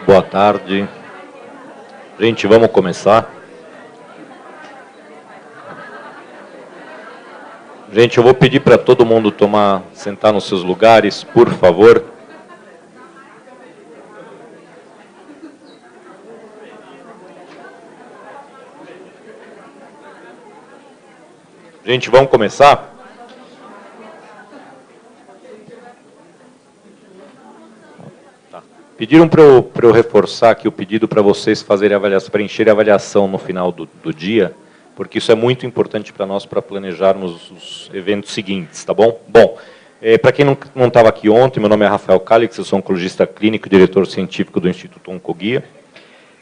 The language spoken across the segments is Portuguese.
Boa tarde. Gente, vamos começar. Gente, eu vou pedir para todo mundo sentar nos seus lugares, por favor. Gente, vamos começar? Pediram para eu reforçar aqui o pedido para vocês fazerem avaliação, preencherem a avaliação no final do dia, porque isso é muito importante para nós, para planejarmos os eventos seguintes, tá bom? Bom, para quem não estava aqui ontem, meu nome é Rafael Calix, eu sou oncologista clínico e diretor científico do Instituto Oncoguia.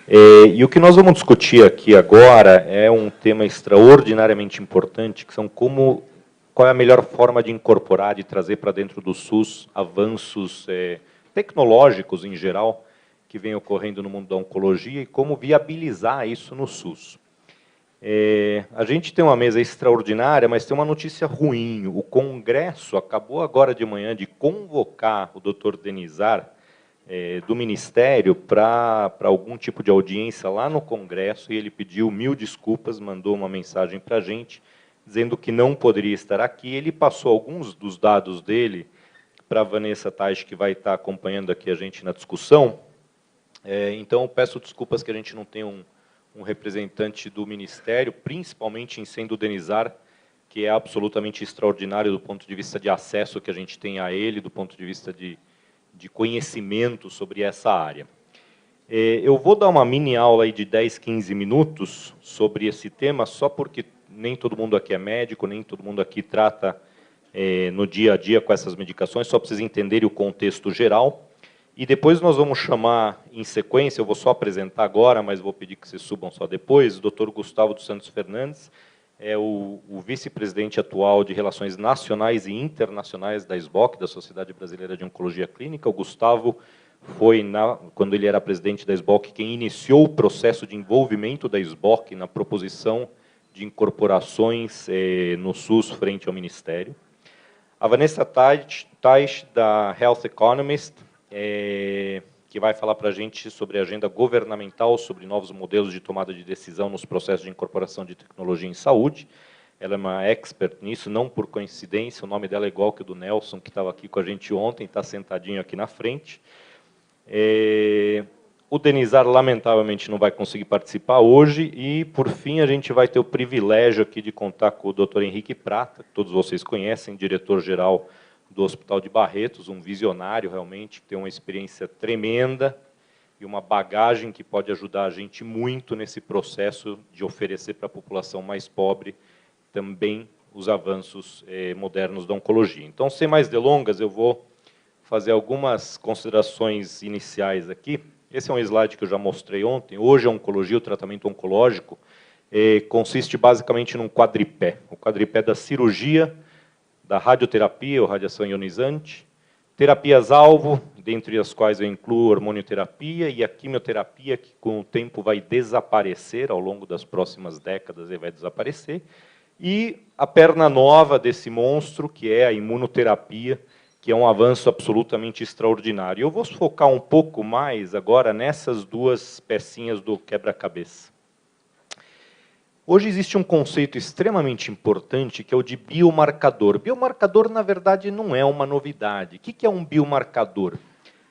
E o que nós vamos discutir aqui agora é um tema extraordinariamente importante, que são qual é a melhor forma de incorporar, de trazer para dentro do SUS avanços tecnológicos em geral, que vem ocorrendo no mundo da oncologia, e como viabilizar isso no SUS. A gente tem uma mesa extraordinária, mas tem uma notícia ruim. O Congresso acabou agora de manhã de convocar o Dr. Denizar, do Ministério, para algum tipo de audiência lá no Congresso, e ele pediu 1000 desculpas, mandou uma mensagem para a gente, dizendo que não poderia estar aqui. Ele passou alguns dos dados dele para a Vanessa Tais, que vai estar acompanhando aqui a gente na discussão. Então, eu peço desculpas que a gente não tem um representante do Ministério, principalmente em sendo o Denizar, que é absolutamente extraordinário do ponto de vista de acesso que a gente tem a ele, do ponto de vista de conhecimento sobre essa área. Eu vou dar uma mini aula aí de 10, 15 minutos sobre esse tema, só porque nem todo mundo aqui é médico, nem todo mundo aqui trata no dia a dia com essas medicações, só para vocês entenderem o contexto geral. E depois nós vamos chamar em sequência, eu vou só apresentar agora, mas vou pedir que vocês subam só depois, o Dr. Gustavo dos Santos Fernandes, é o vice-presidente atual de Relações Nacionais e Internacionais da SBOC, da Sociedade Brasileira de Oncologia Clínica. O Gustavo foi, quando ele era presidente da SBOC, quem iniciou o processo de envolvimento da SBOC na proposição de incorporações no SUS frente ao Ministério. A Vanessa Tais, da Health Economist, que vai falar para a gente sobre a agenda governamental, sobre novos modelos de tomada de decisão nos processos de incorporação de tecnologia em saúde. Ela é uma expert nisso, não por coincidência, o nome dela é igual que o do Nelson, que estava aqui com a gente ontem, está sentadinho aqui na frente. O Denizar, lamentavelmente, não vai conseguir participar hoje, e, por fim, a gente vai ter o privilégio aqui de contar com o Dr. Henrique Prata, que todos vocês conhecem, diretor-geral do Hospital de Barretos, um visionário, realmente, que tem uma experiência tremenda e uma bagagem que pode ajudar a gente muito nesse processo de oferecer para a população mais pobre também os avanços modernos da oncologia. Então, sem mais delongas, eu vou fazer algumas considerações iniciais aqui. Esse é um slide que eu já mostrei ontem. Hoje, a oncologia, o tratamento oncológico, consiste basicamente num quadripé. O quadripé da cirurgia, da radioterapia, ou radiação ionizante, terapias-alvo, dentre as quais eu incluo hormonioterapia e a quimioterapia, que com o tempo vai desaparecer, ao longo das próximas décadas ele vai desaparecer, e a perna nova desse monstro, que é a imunoterapia, que é um avanço absolutamente extraordinário. Eu vou focar um pouco mais agora nessas duas pecinhas do quebra-cabeça. Hoje existe um conceito extremamente importante, que é o de biomarcador. Biomarcador, na verdade, não é uma novidade. O que é um biomarcador?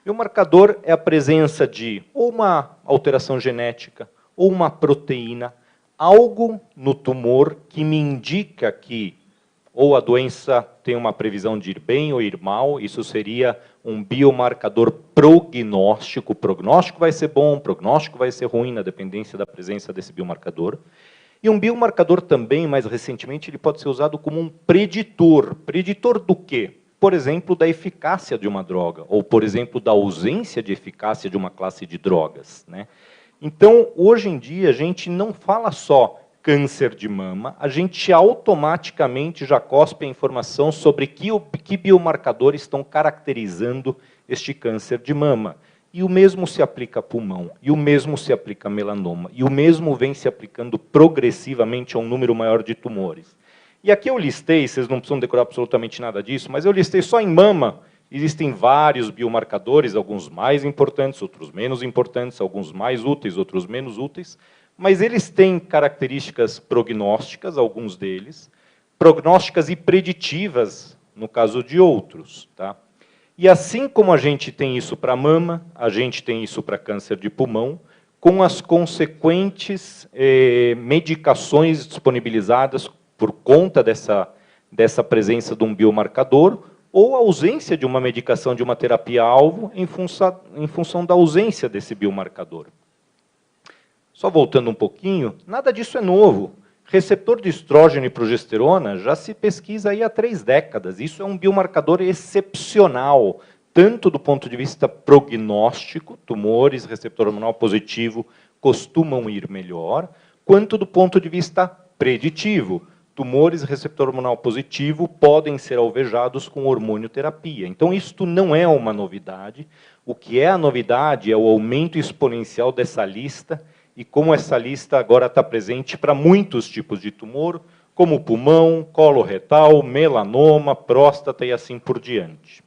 Biomarcador é a presença de ou uma alteração genética, ou uma proteína, algo no tumor que me indica que ou a doença tem uma previsão de ir bem ou ir mal. Isso seria um biomarcador prognóstico. O prognóstico vai ser bom, o prognóstico vai ser ruim, na dependência da presença desse biomarcador. E um biomarcador também, mais recentemente, ele pode ser usado como um preditor. Preditor do quê? Por exemplo, da eficácia de uma droga, ou, por exemplo, da ausência de eficácia de uma classe de drogas, né? Então, hoje em dia, a gente não fala só câncer de mama, a gente automaticamente já cospe a informação sobre que biomarcadores estão caracterizando este câncer de mama. E o mesmo se aplica a pulmão, e o mesmo se aplica a melanoma, e o mesmo vem se aplicando progressivamente a um número maior de tumores. E aqui eu listei, vocês não precisam decorar absolutamente nada disso, mas eu listei só em mama, Existem vários biomarcadores, alguns mais importantes, outros menos importantes, alguns mais úteis, outros menos úteis, mas eles têm características prognósticas, alguns deles, prognósticas e preditivas, no caso de outros. Tá? E assim como a gente tem isso para mama, a gente tem isso para câncer de pulmão, com as consequentes medicações disponibilizadas por conta dessa presença de um biomarcador, ou a ausência de uma medicação, de uma terapia-alvo, em função da ausência desse biomarcador. Só voltando um pouquinho, nada disso é novo. Receptor de estrógeno e progesterona já se pesquisa aí há 3 décadas. Isso é um biomarcador excepcional, tanto do ponto de vista prognóstico, tumores, receptor hormonal positivo costumam ir melhor, quanto do ponto de vista preditivo. Tumores receptor hormonal positivo podem ser alvejados com hormonioterapia. Então, isto não é uma novidade. O que é a novidade é o aumento exponencial dessa lista e como essa lista agora está presente para muitos tipos de tumor, como pulmão, colo retal, melanoma, próstata e assim por diante.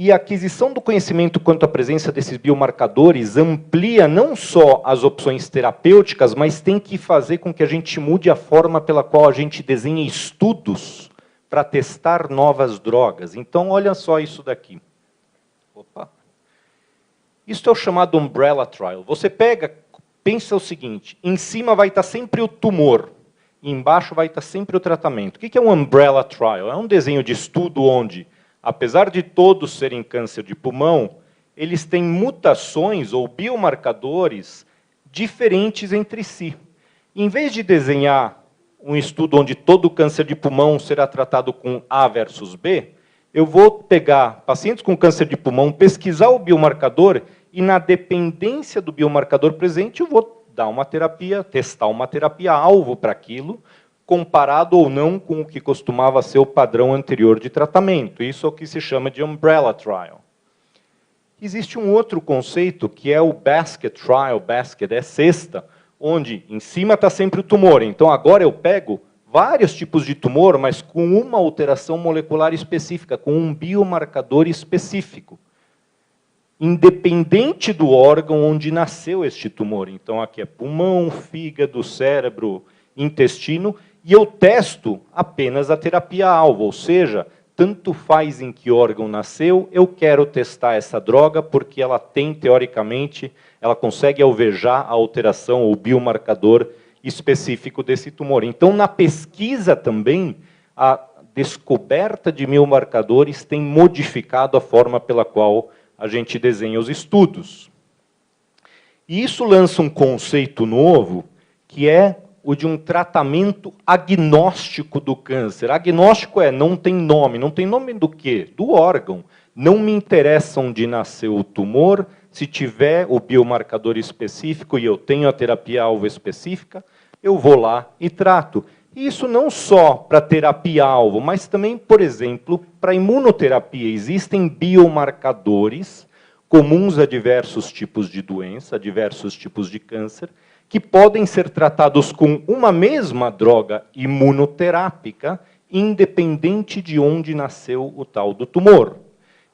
E a aquisição do conhecimento quanto à presença desses biomarcadores amplia não só as opções terapêuticas, mas tem que fazer com que a gente mude a forma pela qual a gente desenha estudos para testar novas drogas. Então, olha só isso daqui. Opa. Isso é o chamado Umbrella Trial. Você pega, pensa o seguinte, em cima vai estar sempre o tumor, e embaixo vai estar sempre o tratamento. O que é um Umbrella Trial? É um desenho de estudo onde, apesar de todos serem câncer de pulmão, eles têm mutações ou biomarcadores diferentes entre si. Em vez de desenhar um estudo onde todo câncer de pulmão será tratado com A versus B, eu vou pegar pacientes com câncer de pulmão, pesquisar o biomarcador e, na dependência do biomarcador presente, eu vou dar uma terapia, testar uma terapia-alvo para aquilo, comparado ou não com o que costumava ser o padrão anterior de tratamento. Isso é o que se chama de Umbrella Trial. Existe um outro conceito, que é o Basket Trial. Basket é cesta, onde em cima está sempre o tumor. Então, agora eu pego vários tipos de tumor, mas com uma alteração molecular específica, com um biomarcador específico, independente do órgão onde nasceu este tumor. Então, aqui é pulmão, fígado, cérebro, intestino, e eu testo apenas a terapia-alvo, ou seja, tanto faz em que órgão nasceu, eu quero testar essa droga porque ela tem, teoricamente, ela consegue alvejar a alteração ou biomarcador específico desse tumor. Então, na pesquisa também, a descoberta de biomarcadores tem modificado a forma pela qual a gente desenha os estudos. E isso lança um conceito novo, que é o de um tratamento agnóstico do câncer. Agnóstico é, não tem nome. Não tem nome do quê? Do órgão. Não me interessa onde nasceu o tumor, se tiver o biomarcador específico e eu tenho a terapia-alvo específica, eu vou lá e trato. E isso não só para terapia-alvo, mas também, por exemplo, para imunoterapia. Existem biomarcadores comuns a diversos tipos de doença, a diversos tipos de câncer, que podem ser tratados com uma mesma droga imunoterápica, independente de onde nasceu o tal do tumor.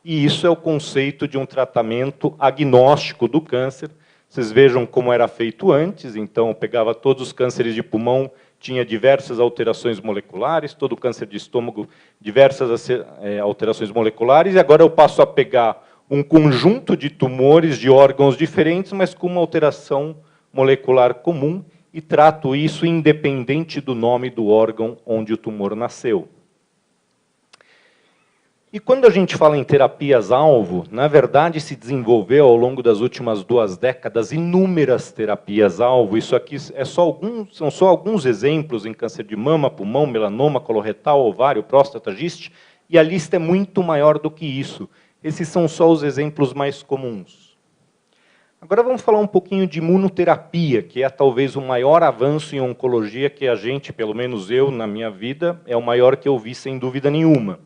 E isso é o conceito de um tratamento agnóstico do câncer. Vocês vejam como era feito antes. Então, eu pegava todos os cânceres de pulmão, tinha diversas alterações moleculares, todo câncer de estômago, diversas alterações moleculares, e agora eu passo a pegar um conjunto de tumores de órgãos diferentes, mas com uma alteração molecular comum, e trato isso independente do nome do órgão onde o tumor nasceu. E quando a gente fala em terapias-alvo, na verdade se desenvolveu ao longo das últimas 2 décadas inúmeras terapias-alvo. Isso aqui são só alguns exemplos em câncer de mama, pulmão, melanoma, coloretal, ovário, próstata, giste, e a lista é muito maior do que isso. Esses são só os exemplos mais comuns. Agora vamos falar um pouquinho de imunoterapia, que é talvez o maior avanço em oncologia que a gente, pelo menos eu, na minha vida, é o maior que eu vi sem dúvida nenhuma.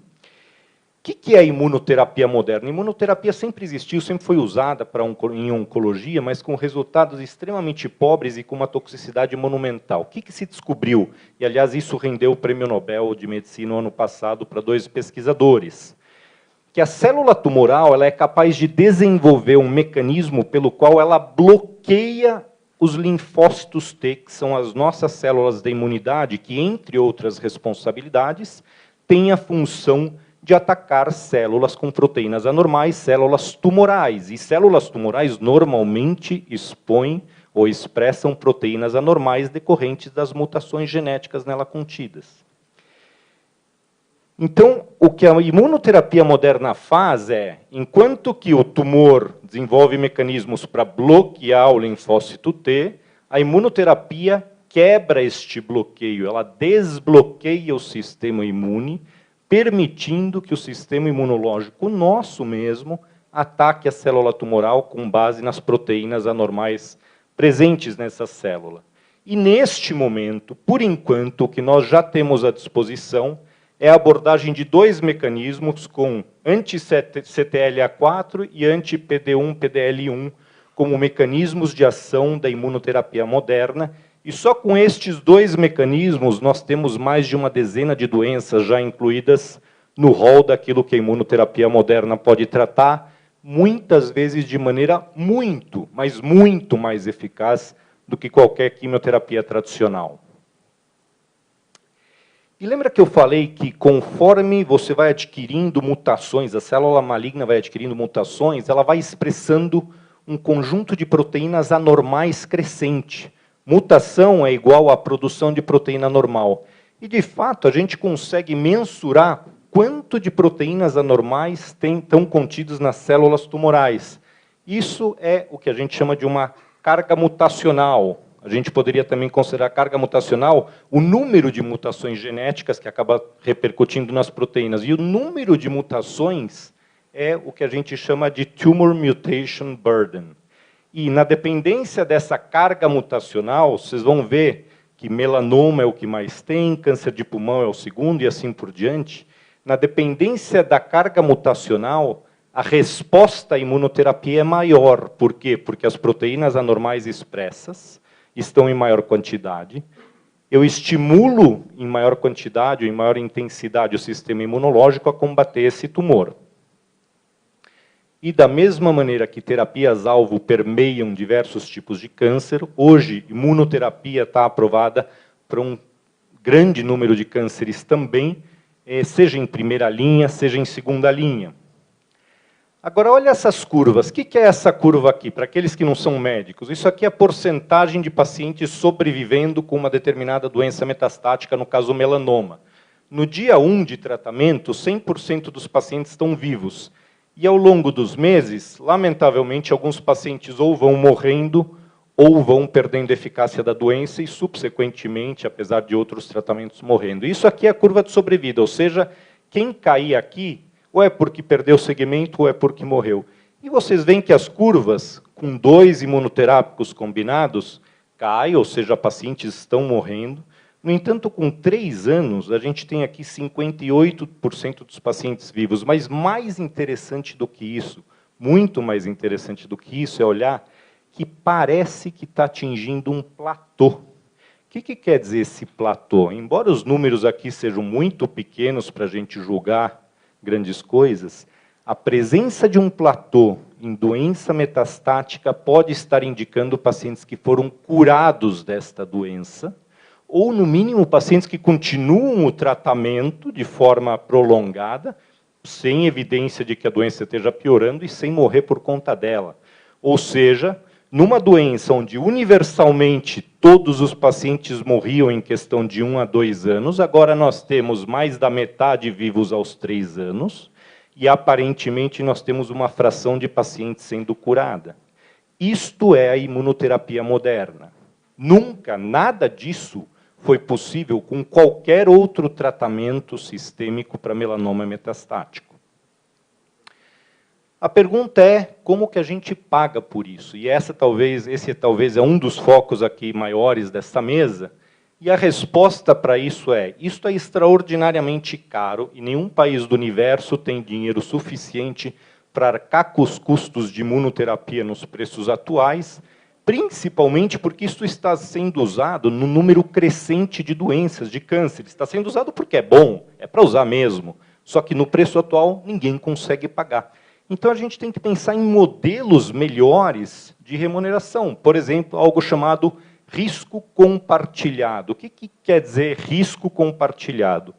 O que é a imunoterapia moderna? A imunoterapia sempre existiu, sempre foi usada em oncologia, mas com resultados extremamente pobres e com uma toxicidade monumental. O que se descobriu? E, aliás, isso rendeu o Prêmio Nobel de Medicina no ano passado para 2 pesquisadores. que a célula tumoral ela é capaz de desenvolver um mecanismo pelo qual ela bloqueia os linfócitos T, que são as nossas células da imunidade, que, entre outras responsabilidades, têm a função de atacar células com proteínas anormais, células tumorais. E células tumorais normalmente expõem ou expressam proteínas anormais decorrentes das mutações genéticas nela contidas. Então, o que a imunoterapia moderna faz é, enquanto que o tumor desenvolve mecanismos para bloquear o linfócito T, a imunoterapia quebra este bloqueio, ela desbloqueia o sistema imune, permitindo que o sistema imunológico nosso mesmo ataque a célula tumoral com base nas proteínas anormais presentes nessa célula. E neste momento, por enquanto, o que nós já temos à disposição é a abordagem de dois mecanismos com anti-CTLA4 e anti-PD1-PDL1 como mecanismos de ação da imunoterapia moderna. E só com estes dois mecanismos nós temos mais de uma dezena de doenças já incluídas no rol daquilo que a imunoterapia moderna pode tratar, muitas vezes de maneira muito, mas muito mais eficaz do que qualquer quimioterapia tradicional. E lembra que eu falei que conforme você vai adquirindo mutações, a célula maligna vai adquirindo mutações, ela vai expressando um conjunto de proteínas anormais crescente. Mutação é igual à produção de proteína normal. E, de fato, a gente consegue mensurar quanto de proteínas anormais estão contidas nas células tumorais. Isso é o que a gente chama de uma carga mutacional. A gente poderia também considerar carga mutacional o número de mutações genéticas que acaba repercutindo nas proteínas. E o número de mutações é o que a gente chama de Tumor Mutation Burden. E na dependência dessa carga mutacional, vocês vão ver que melanoma é o que mais tem, câncer de pulmão é o segundo e assim por diante. Na dependência da carga mutacional, a resposta à imunoterapia é maior. Por quê? Porque as proteínas anormais expressas estão em maior quantidade, eu estimulo em maior quantidade, em maior intensidade o sistema imunológico a combater esse tumor. E da mesma maneira que terapias-alvo permeiam diversos tipos de câncer, hoje imunoterapia está aprovada para um grande número de cânceres também, seja em primeira linha, seja em segunda linha. Agora, olha essas curvas. O que é essa curva aqui? Para aqueles que não são médicos, isso aqui é a porcentagem de pacientes sobrevivendo com uma determinada doença metastática, no caso, melanoma. No dia 1 de tratamento, 100% dos pacientes estão vivos. E, ao longo dos meses, lamentavelmente, alguns pacientes ou vão morrendo ou vão perdendo a eficácia da doença e, subsequentemente, apesar de outros tratamentos, morrendo. Isso aqui é a curva de sobrevida, ou seja, quem cair aqui ou é porque perdeu o segmento, ou é porque morreu. E vocês veem que as curvas, com 2 imunoterápicos combinados, caem, ou seja, pacientes estão morrendo. No entanto, com 3 anos, a gente tem aqui 58% dos pacientes vivos. Mas mais interessante do que isso, muito mais interessante do que isso, é olhar que parece que está atingindo um platô. O que quer dizer esse platô? Embora os números aqui sejam muito pequenos para a gente julgar grandes coisas, a presença de um platô em doença metastática pode estar indicando pacientes que foram curados desta doença, ou, no mínimo, pacientes que continuam o tratamento de forma prolongada, sem evidência de que a doença esteja piorando e sem morrer por conta dela. Ou seja, numa doença onde universalmente todos os pacientes morriam em questão de 1 a 2 anos, agora nós temos mais da metade vivos aos 3 anos, e aparentemente nós temos uma fração de pacientes sendo curada. Isto é a imunoterapia moderna. Nunca, nada disso foi possível com qualquer outro tratamento sistêmico para melanoma metastático. A pergunta é como que a gente paga por isso? E esse talvez é um dos focos aqui maiores desta mesa. E a resposta para isso é: isto é extraordinariamente caro e nenhum país do universo tem dinheiro suficiente para arcar com os custos de imunoterapia nos preços atuais, principalmente porque isso está sendo usado no número crescente de doenças, de câncer. Está sendo usado porque é bom, é para usar mesmo. Só que no preço atual, ninguém consegue pagar. Então, a gente tem que pensar em modelos melhores de remuneração. Por exemplo, algo chamado risco compartilhado. O que quer dizer risco compartilhado?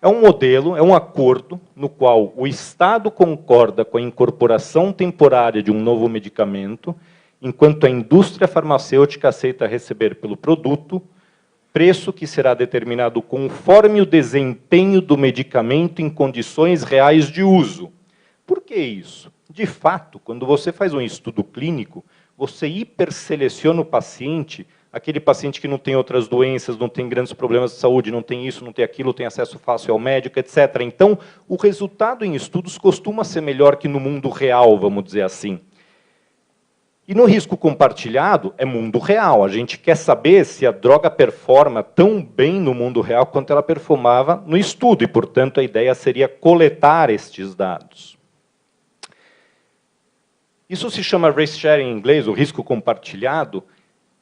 É um modelo, é um acordo no qual o Estado concorda com a incorporação temporária de um novo medicamento, enquanto a indústria farmacêutica aceita receber pelo produto preço que será determinado conforme o desempenho do medicamento em condições reais de uso. Por que isso? De fato, quando você faz um estudo clínico, você hiperseleciona o paciente, aquele paciente que não tem outras doenças, não tem grandes problemas de saúde, não tem isso, não tem aquilo, tem acesso fácil ao médico, etc. Então, o resultado em estudos costuma ser melhor que no mundo real, vamos dizer assim. E no risco compartilhado, é mundo real. A gente quer saber se a droga performa tão bem no mundo real quanto ela performava no estudo, e, portanto, a ideia seria coletar estes dados. Isso se chama risk sharing em inglês, o risco compartilhado,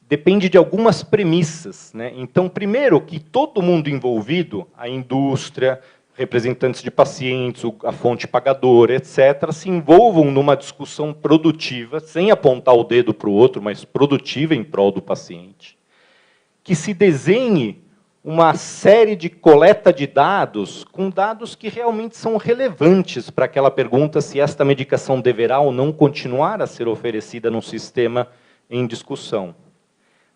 depende de algumas premissas, né? Então, primeiro, que todo mundo envolvido, a indústria, representantes de pacientes, a fonte pagadora, etc., se envolvam numa discussão produtiva, sem apontar o dedo para o outro, mas produtiva em prol do paciente. Que se desenhe uma série de coleta de dados, com dados que realmente são relevantes para aquela pergunta se esta medicação deverá ou não continuar a ser oferecida num sistema em discussão.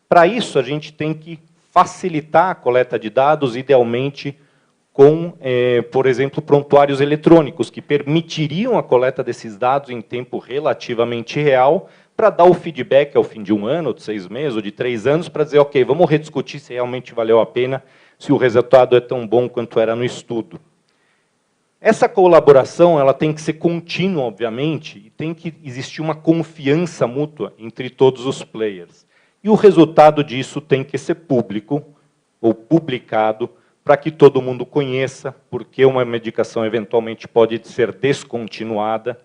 Para isso, a gente tem que facilitar a coleta de dados, idealmente com, por exemplo, prontuários eletrônicos, que permitiriam a coleta desses dados em tempo relativamente real, para dar o feedback ao fim de 1 ano, de 6 meses, ou de 3 anos, para dizer, ok, vamos rediscutir se realmente valeu a pena, se o resultado é tão bom quanto era no estudo. Essa colaboração ela tem que ser contínua, obviamente, e tem que existir uma confiança mútua entre todos os players. E o resultado disso tem que ser público, ou publicado, para que todo mundo conheça, porque uma medicação eventualmente pode ser descontinuada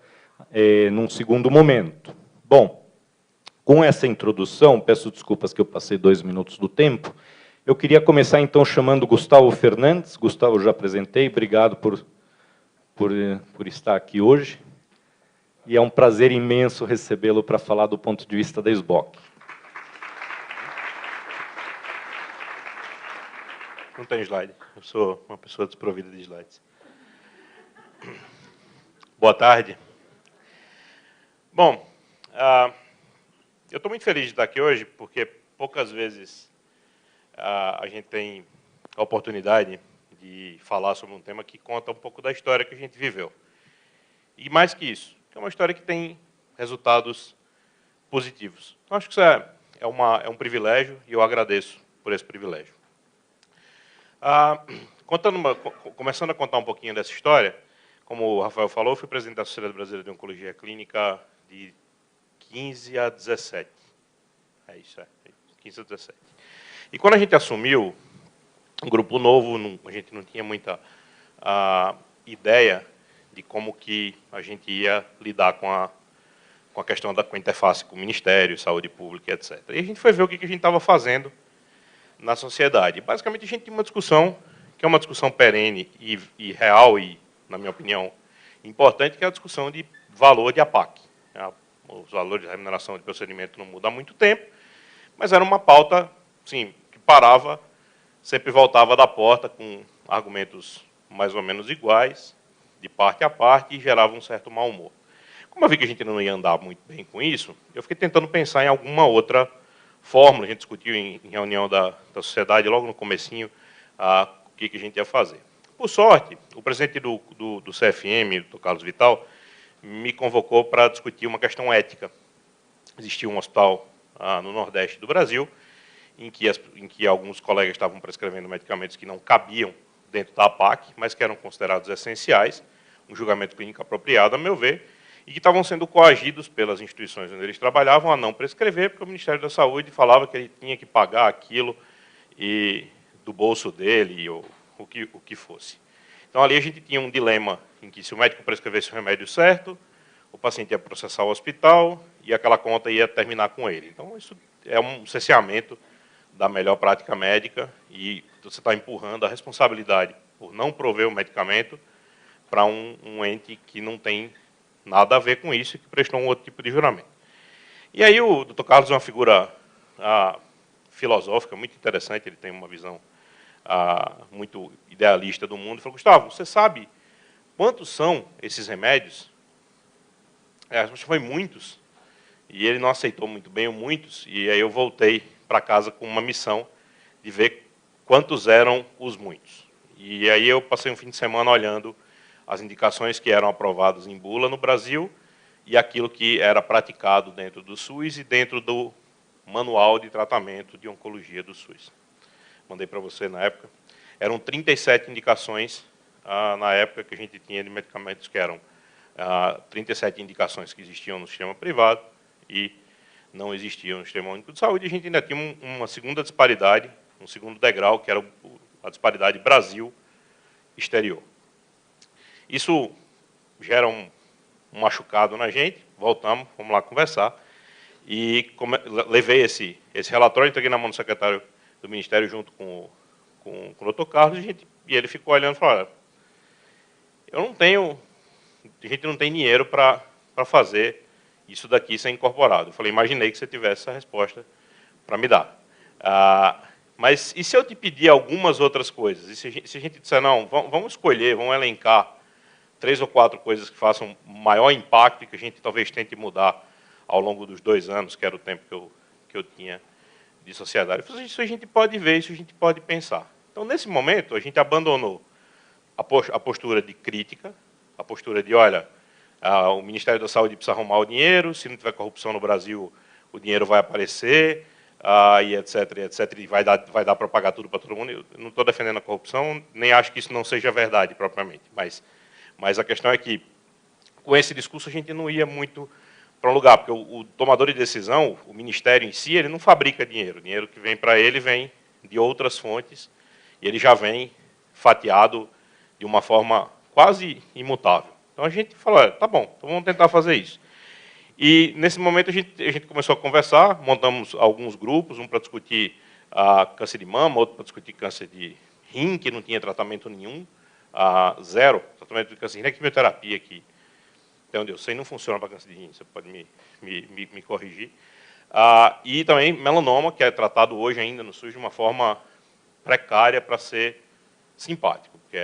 num segundo momento. Bom, com essa introdução, peço desculpas que eu passei 2 minutos do tempo, eu queria começar então chamando Gustavo Fernandes. Gustavo, já apresentei, obrigado por estar aqui hoje. E é um prazer imenso recebê-lo para falar do ponto de vista da SBOC. Não tem slide. Eu sou uma pessoa desprovida de slides. Boa tarde. Bom, eu estou muito feliz de estar aqui hoje, porque poucas vezes a gente tem a oportunidade de falar sobre um tema que conta um pouco da história que a gente viveu. E mais que isso, é uma história que tem resultados positivos. Então, acho que isso é um privilégio, e eu agradeço por esse privilégio. Começando a contar um pouquinho dessa história, como o Rafael falou, eu fui presidente da Sociedade Brasileira de Oncologia Clínica de 15 a 17. É isso, 15 a 17. E quando a gente assumiu um grupo novo, a gente não tinha muita ideia de como que a gente ia lidar com a questão com a interface com o Ministério, Saúde Pública, etc. E a gente foi ver o que a gente estava fazendo na sociedade. Basicamente, a gente tinha uma discussão, que é uma discussão perene e real, e, na minha opinião, importante, que é a discussão de valor de APAC. Os valores de remuneração de procedimento não mudam há muito tempo, mas era uma pauta, sim, que parava, sempre voltava da porta com argumentos mais ou menos iguais, de parte a parte, e gerava um certo mau humor. Como eu vi que a gente não ia andar muito bem com isso, eu fiquei tentando pensar em alguma outra fórmula. A gente discutiu em reunião da sociedade, logo no comecinho, o que a gente ia fazer. Por sorte, o presidente do CFM, o Dr. Carlos Vital, me convocou para discutir uma questão ética. Existia um hospital no Nordeste do Brasil, em que alguns colegas estavam prescrevendo medicamentos que não cabiam dentro da APAC, mas que eram considerados essenciais, um julgamento clínico apropriado, a meu ver, e que estavam sendo coagidos pelas instituições onde eles trabalhavam a não prescrever, porque o Ministério da Saúde falava que ele tinha que pagar aquilo do bolso dele, ou o que fosse. Então, ali a gente tinha um dilema em que, se o médico prescrevesse o remédio certo, o paciente ia processar o hospital e aquela conta ia terminar com ele. Então, isso é um cerceamento da melhor prática médica, e você está empurrando a responsabilidade por não prover o medicamento para um ente que não tem nada a ver com isso e que prestou um outro tipo de juramento. E aí o Dr. Carlos é uma figura filosófica muito interessante, ele tem uma visão muito idealista do mundo. Ele falou: Gustavo, você sabe quantos são esses remédios? A resposta foi muitos. E ele não aceitou muito bem o muitos, e aí eu voltei para casa com uma missão de ver quantos eram os muitos. E aí eu passei um fim de semana olhando as indicações que eram aprovadas em bula no Brasil e aquilo que era praticado dentro do SUS e dentro do manual de tratamento de oncologia do SUS. Mandei para você na época. Eram 37 indicações na época que a gente tinha de medicamentos, que eram 37 indicações que existiam no sistema privado e não existiam no Sistema Único de Saúde. A gente ainda tinha uma segunda disparidade, um segundo degrau, que era a disparidade Brasil-exterior. Isso gera um machucado na gente, voltamos, vamos lá conversar, e levei esse relatório, entreguei na mão do secretário do Ministério junto com o Dr. Carlos, e ele ficou olhando e falou: olha, a gente não tem dinheiro para fazer isso daqui ser incorporado. Eu falei: imaginei que você tivesse essa resposta para me dar. Mas e se eu te pedir algumas outras coisas? E se a gente disser: não, vamos escolher, vamos elencar 3 ou 4 coisas que façam maior impacto e que a gente talvez tente mudar ao longo dos 2 anos, que era o tempo que eu tinha de sociedade. Eu falei: isso a gente pode ver, isso a gente pode pensar. Então, nesse momento, a gente abandonou a postura de crítica, a postura de: olha, o Ministério da Saúde precisa arrumar o dinheiro, se não tiver corrupção no Brasil, o dinheiro vai aparecer, e etc, e vai dar para pagar tudo para todo mundo. Eu não estou defendendo a corrupção, nem acho que isso não seja verdade, propriamente. Mas a questão é que, com esse discurso, a gente não ia muito para um lugar, porque o tomador de decisão, o Ministério em si, ele não fabrica dinheiro. O dinheiro que vem para ele vem de outras fontes, e ele já vem fatiado de uma forma quase imutável. Então a gente falou: olha, tá bom, então vamos tentar fazer isso. E nesse momento a gente começou a conversar, montamos alguns grupos, um para discutir câncer de mama, outro para discutir câncer de rim, que não tinha tratamento nenhum, zero tratamento de câncer de rim, é quimioterapia, que, até onde eu sei, não funciona para câncer de rim, você pode me corrigir. E também melanoma, que é tratado hoje ainda no SUS de uma forma precária para ser simpático, porque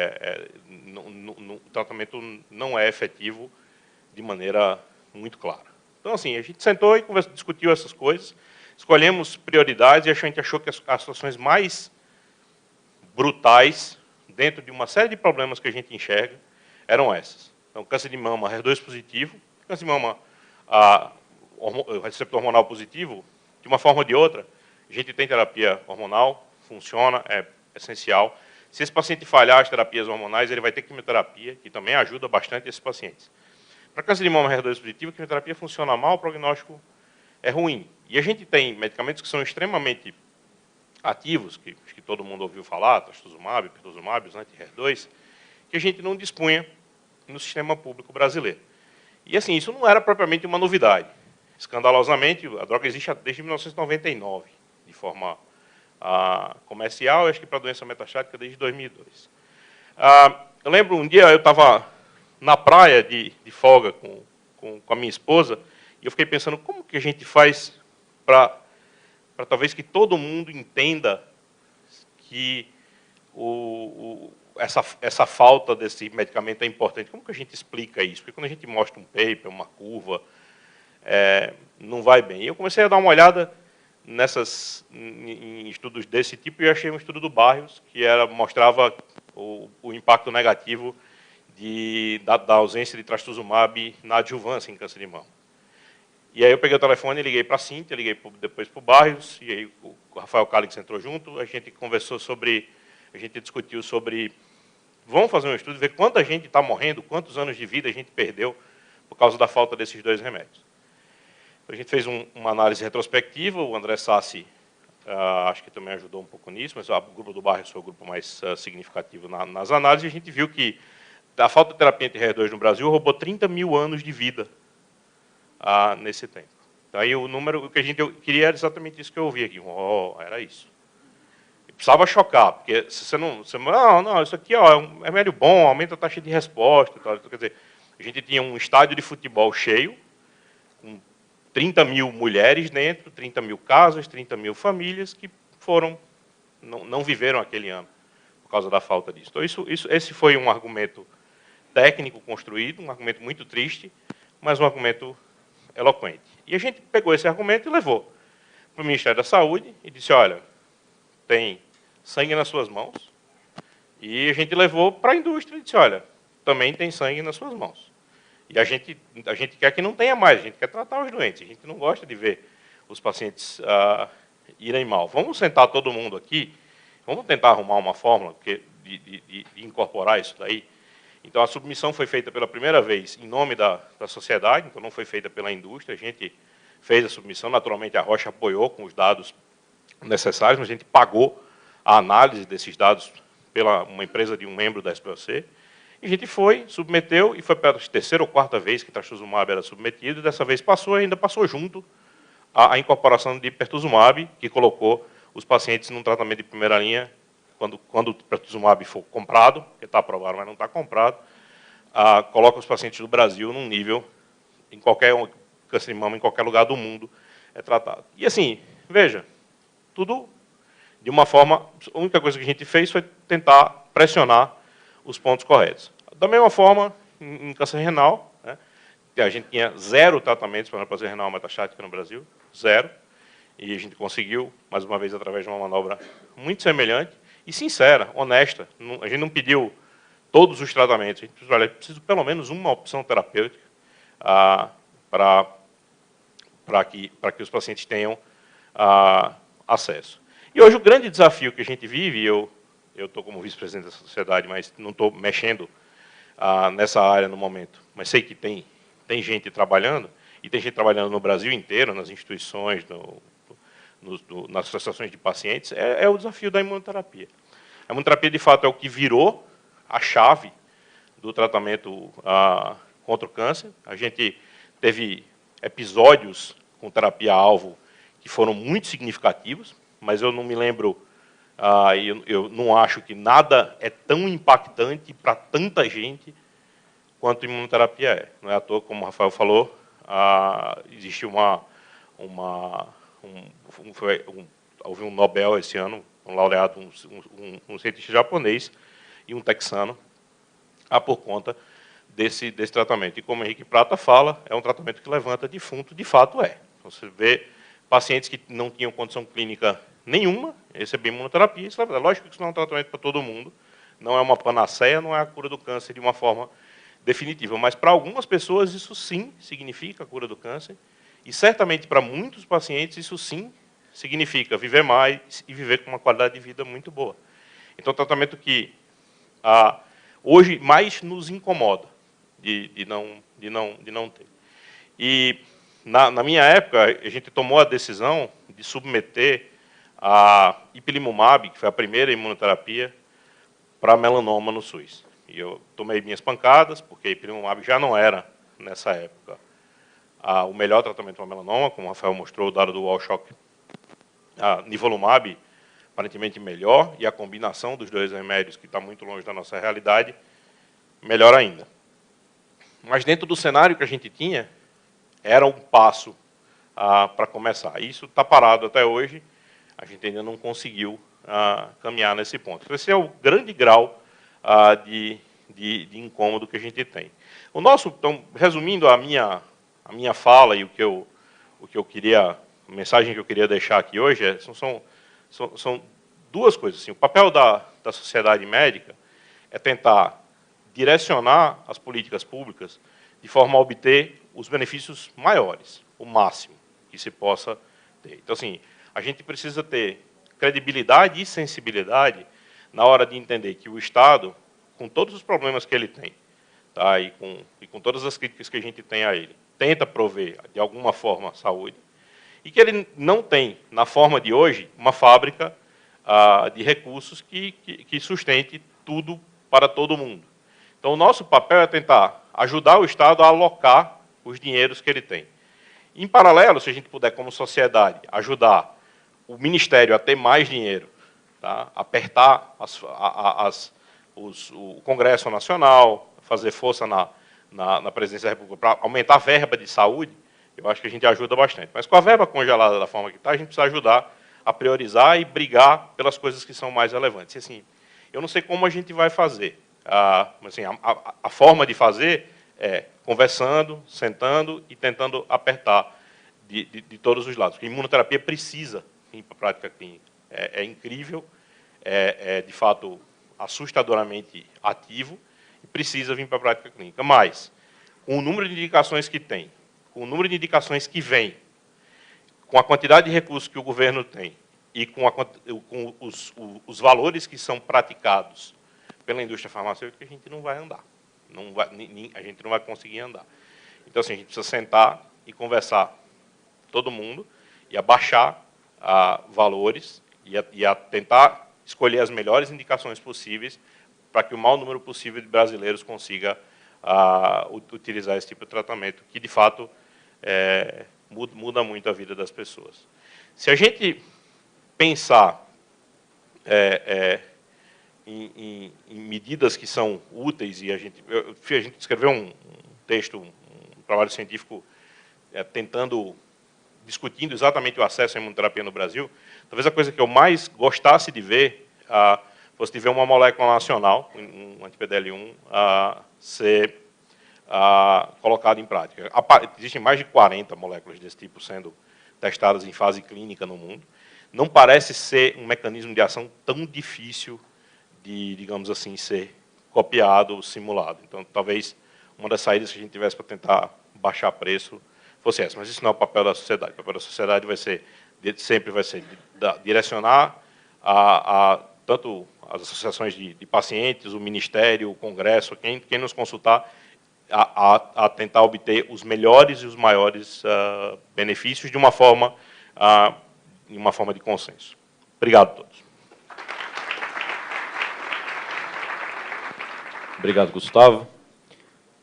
o tratamento não é efetivo de maneira muito clara. Então, assim, a gente sentou e discutiu essas coisas, escolhemos prioridades e a gente achou que as situações mais brutais, dentro de uma série de problemas que a gente enxerga, eram essas. Então, câncer de mama, HER2 positivo, câncer de mama, receptor hormonal positivo, de uma forma ou de outra, a gente tem terapia hormonal, funciona, é essencial. Se esse paciente falhar as terapias hormonais, ele vai ter quimioterapia, que também ajuda bastante esses pacientes. Para câncer de mama HER2 positivo, a quimioterapia funciona mal, o prognóstico é ruim. E a gente tem medicamentos que são extremamente ativos, que acho que todo mundo ouviu falar, trastuzumab, pertuzumab, os anti-HER2, que a gente não dispunha no sistema público brasileiro. E assim, isso não era propriamente uma novidade. Escandalosamente, a droga existe desde 1999, de forma comercial, acho que para doença metastática desde 2002. Eu lembro um dia, eu estava na praia de folga com a minha esposa, e eu fiquei pensando: como que a gente faz para talvez que todo mundo entenda que essa falta desse medicamento é importante? Como que a gente explica isso? Porque quando a gente mostra um paper, uma curva, não vai bem. E eu comecei a dar uma olhada em estudos desse tipo, e eu achei um estudo do Barrios, que mostrava o impacto negativo da ausência de trastuzumab na adjuvância em câncer de mama. E aí eu peguei o telefone, liguei para a Cíntia, liguei depois para o Barrios, e aí o Rafael Calix entrou junto, a gente discutiu sobre, vamos fazer um estudo, ver quanta gente está morrendo, quantos anos de vida a gente perdeu por causa da falta desses 2 remédios. A gente fez uma análise retrospectiva, o André Sassi acho que também ajudou um pouco nisso, mas o grupo do Barrios foi o grupo mais significativo nas análises, e a gente viu que a falta de terapia anti-HER2 no Brasil roubou 30 mil anos de vida nesse tempo. Então, aí o que a gente queria era exatamente isso que eu ouvi aqui. Era isso. precisava chocar, porque se você não... não, isso aqui ó, é um remédio bom, aumenta a taxa de resposta. Tal, quer dizer, a gente tinha um estádio de futebol cheio, com 30 mil mulheres dentro, 30 mil casas, 30 mil famílias que não viveram aquele ano por causa da falta disso. Então, esse foi um argumento técnico construído, um argumento muito triste, mas um argumento eloquente. E a gente pegou esse argumento e levou para o Ministério da Saúde e disse, olha, tem sangue nas suas mãos, e a gente levou para a indústria e disse, olha, também tem sangue nas suas mãos. E a gente quer que não tenha mais, a gente quer tratar os doentes, a gente não gosta de ver os pacientes irem mal. Vamos sentar todo mundo aqui, vamos tentar arrumar uma fórmula de incorporar isso daí. Então, a submissão foi feita pela primeira vez em nome da sociedade, então não foi feita pela indústria, a gente fez a submissão, naturalmente a Roche apoiou com os dados necessários, mas a gente pagou a análise desses dados pela uma empresa de um membro da SPOC, e a gente foi, submeteu, e foi pela terceira ou quarta vez que trastuzumab era submetido, e dessa vez passou, e ainda passou junto a incorporação de pertuzumab, que colocou os pacientes num tratamento de primeira linha, quando o pertuzumab for comprado, que está aprovado, mas não está comprado, coloca os pacientes do Brasil num nível, em qualquer câncer de mama, em qualquer lugar do mundo, é tratado. E assim, veja, tudo de uma forma... A única coisa que a gente fez foi tentar pressionar os pontos corretos. Da mesma forma, em câncer renal, né, a gente tinha 0 tratamentos para câncer renal metastática no Brasil, 0, e a gente conseguiu, mais uma vez, através de uma manobra muito semelhante e sincera, honesta. A gente não pediu todos os tratamentos, a gente disse, olha, preciso pelo menos uma opção terapêutica para que os pacientes tenham acesso. E hoje o grande desafio que a gente vive, eu estou como vice-presidente da sociedade, mas não estou mexendo nessa área no momento, mas sei que tem gente trabalhando, e tem gente trabalhando no Brasil inteiro, nas instituições, nas associações de pacientes, é o desafio da imunoterapia. A imunoterapia, de fato, é o que virou a chave do tratamento contra o câncer. A gente teve episódios com terapia-alvo que foram muito significativos, mas eu não me lembro, eu não acho que nada é tão impactante para tanta gente quanto a imunoterapia é. Não é à toa, como o Rafael falou, existe houve um Nobel esse ano, um laureado, um cientista japonês e um texano, por conta desse tratamento. E como o Henrique Prata fala, é um tratamento que levanta defunto, de fato é. Você vê pacientes que não tinham condição clínica nenhuma, receber imunoterapia, isso é lógico que isso não é um tratamento para todo mundo, não é uma panaceia, não é a cura do câncer de uma forma definitiva, mas para algumas pessoas isso sim significa a cura do câncer, e certamente para muitos pacientes isso sim significa viver mais e viver com uma qualidade de vida muito boa. Então, é um tratamento que hoje mais nos incomoda de não ter. E na minha época, a gente tomou a decisão de submeter a ipilimumab, que foi a primeira imunoterapia, para melanoma no SUS. E eu tomei minhas pancadas, porque ipilimumab já não era, nessa época, o melhor tratamento para melanoma, como o Rafael mostrou, o dado do Wall-Shock. Nivolumab, aparentemente melhor, e a combinação dos dois remédios, que está muito longe da nossa realidade, melhor ainda. Mas dentro do cenário que a gente tinha, era um passo para começar. Isso está parado até hoje, a gente ainda não conseguiu caminhar nesse ponto. Esse é o grande grau de incômodo que a gente tem. Então, resumindo a minha fala e o que eu queria, a mensagem que eu queria deixar aqui hoje são duas coisas. Assim, o papel da sociedade médica é tentar direcionar as políticas públicas de forma a obter os benefícios maiores, o máximo que se possa ter. Então, assim, a gente precisa ter credibilidade e sensibilidade na hora de entender que o Estado, com todos os problemas que ele tem, tá, e com todas as críticas que a gente tem a ele, tenta prover, de alguma forma, saúde, e que ele não tem, na forma de hoje, uma fábrica de recursos que sustente tudo para todo mundo. Então, o nosso papel é tentar ajudar o Estado a alocar os dinheiros que ele tem. Em paralelo, se a gente puder, como sociedade, ajudar o Ministério a ter mais dinheiro, tá? Apertar o Congresso Nacional, fazer força na Presidência da República para aumentar a verba de saúde, eu acho que a gente ajuda bastante. Mas com a verba congelada da forma que está, a gente precisa ajudar a priorizar e brigar pelas coisas que são mais relevantes. E, assim, eu não sei como a gente vai fazer. Assim, a forma de fazer é conversando, sentando e tentando apertar de todos os lados. Porque a imunoterapia precisa ir para a prática clínica. É incrível, de fato, assustadoramente ativo e precisa vir para a prática clínica. Mas, com o número de indicações que tem, com o número de indicações que vem, com a quantidade de recursos que o governo tem e com os valores que são praticados pela indústria farmacêutica, a gente não vai andar. A gente não vai conseguir andar. Então, assim, a gente precisa sentar e conversar todo mundo e abaixar valores e a tentar escolher as melhores indicações possíveis para que o maior número possível de brasileiros consiga utilizar esse tipo de tratamento, que, de fato, muda muito a vida das pessoas. Se a gente pensar em medidas que são úteis, e a gente escreveu um texto, um trabalho científico discutindo exatamente o acesso à imunoterapia no Brasil, talvez a coisa que eu mais gostasse de ver fosse de ver uma molécula nacional, um anti-PDL1, ser colocado em prática. Existem mais de 40 moléculas desse tipo sendo testadas em fase clínica no mundo. Não parece ser um mecanismo de ação tão difícil de, digamos assim, ser copiado, simulado. Então, talvez uma das saídas que a gente tivesse para tentar baixar preço fosse essa. Mas isso não é o papel da sociedade. O papel da sociedade sempre vai ser direcionar tanto as associações de pacientes, o Ministério, o Congresso, quem nos consultar, a tentar obter os melhores e os maiores benefícios de uma forma de consenso. Obrigado a todos. Obrigado, Gustavo.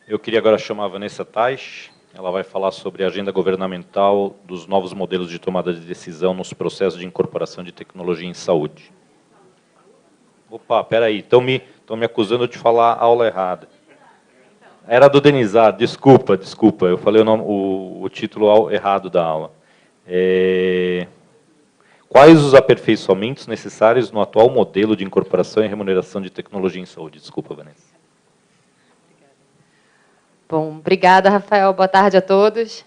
Eu queria agora chamar a Vanessa Tais. Ela vai falar sobre a agenda governamental dos novos modelos de tomada de decisão nos processos de incorporação de tecnologia em saúde. Opa, peraí, estão me acusando de falar a aula errada. Era do Denizar, desculpa, eu falei o título errado da aula. Quais os aperfeiçoamentos necessários no atual modelo de incorporação e remuneração de tecnologia em saúde? Desculpa, Vanessa. Bom, obrigada, Rafael. Boa tarde a todos.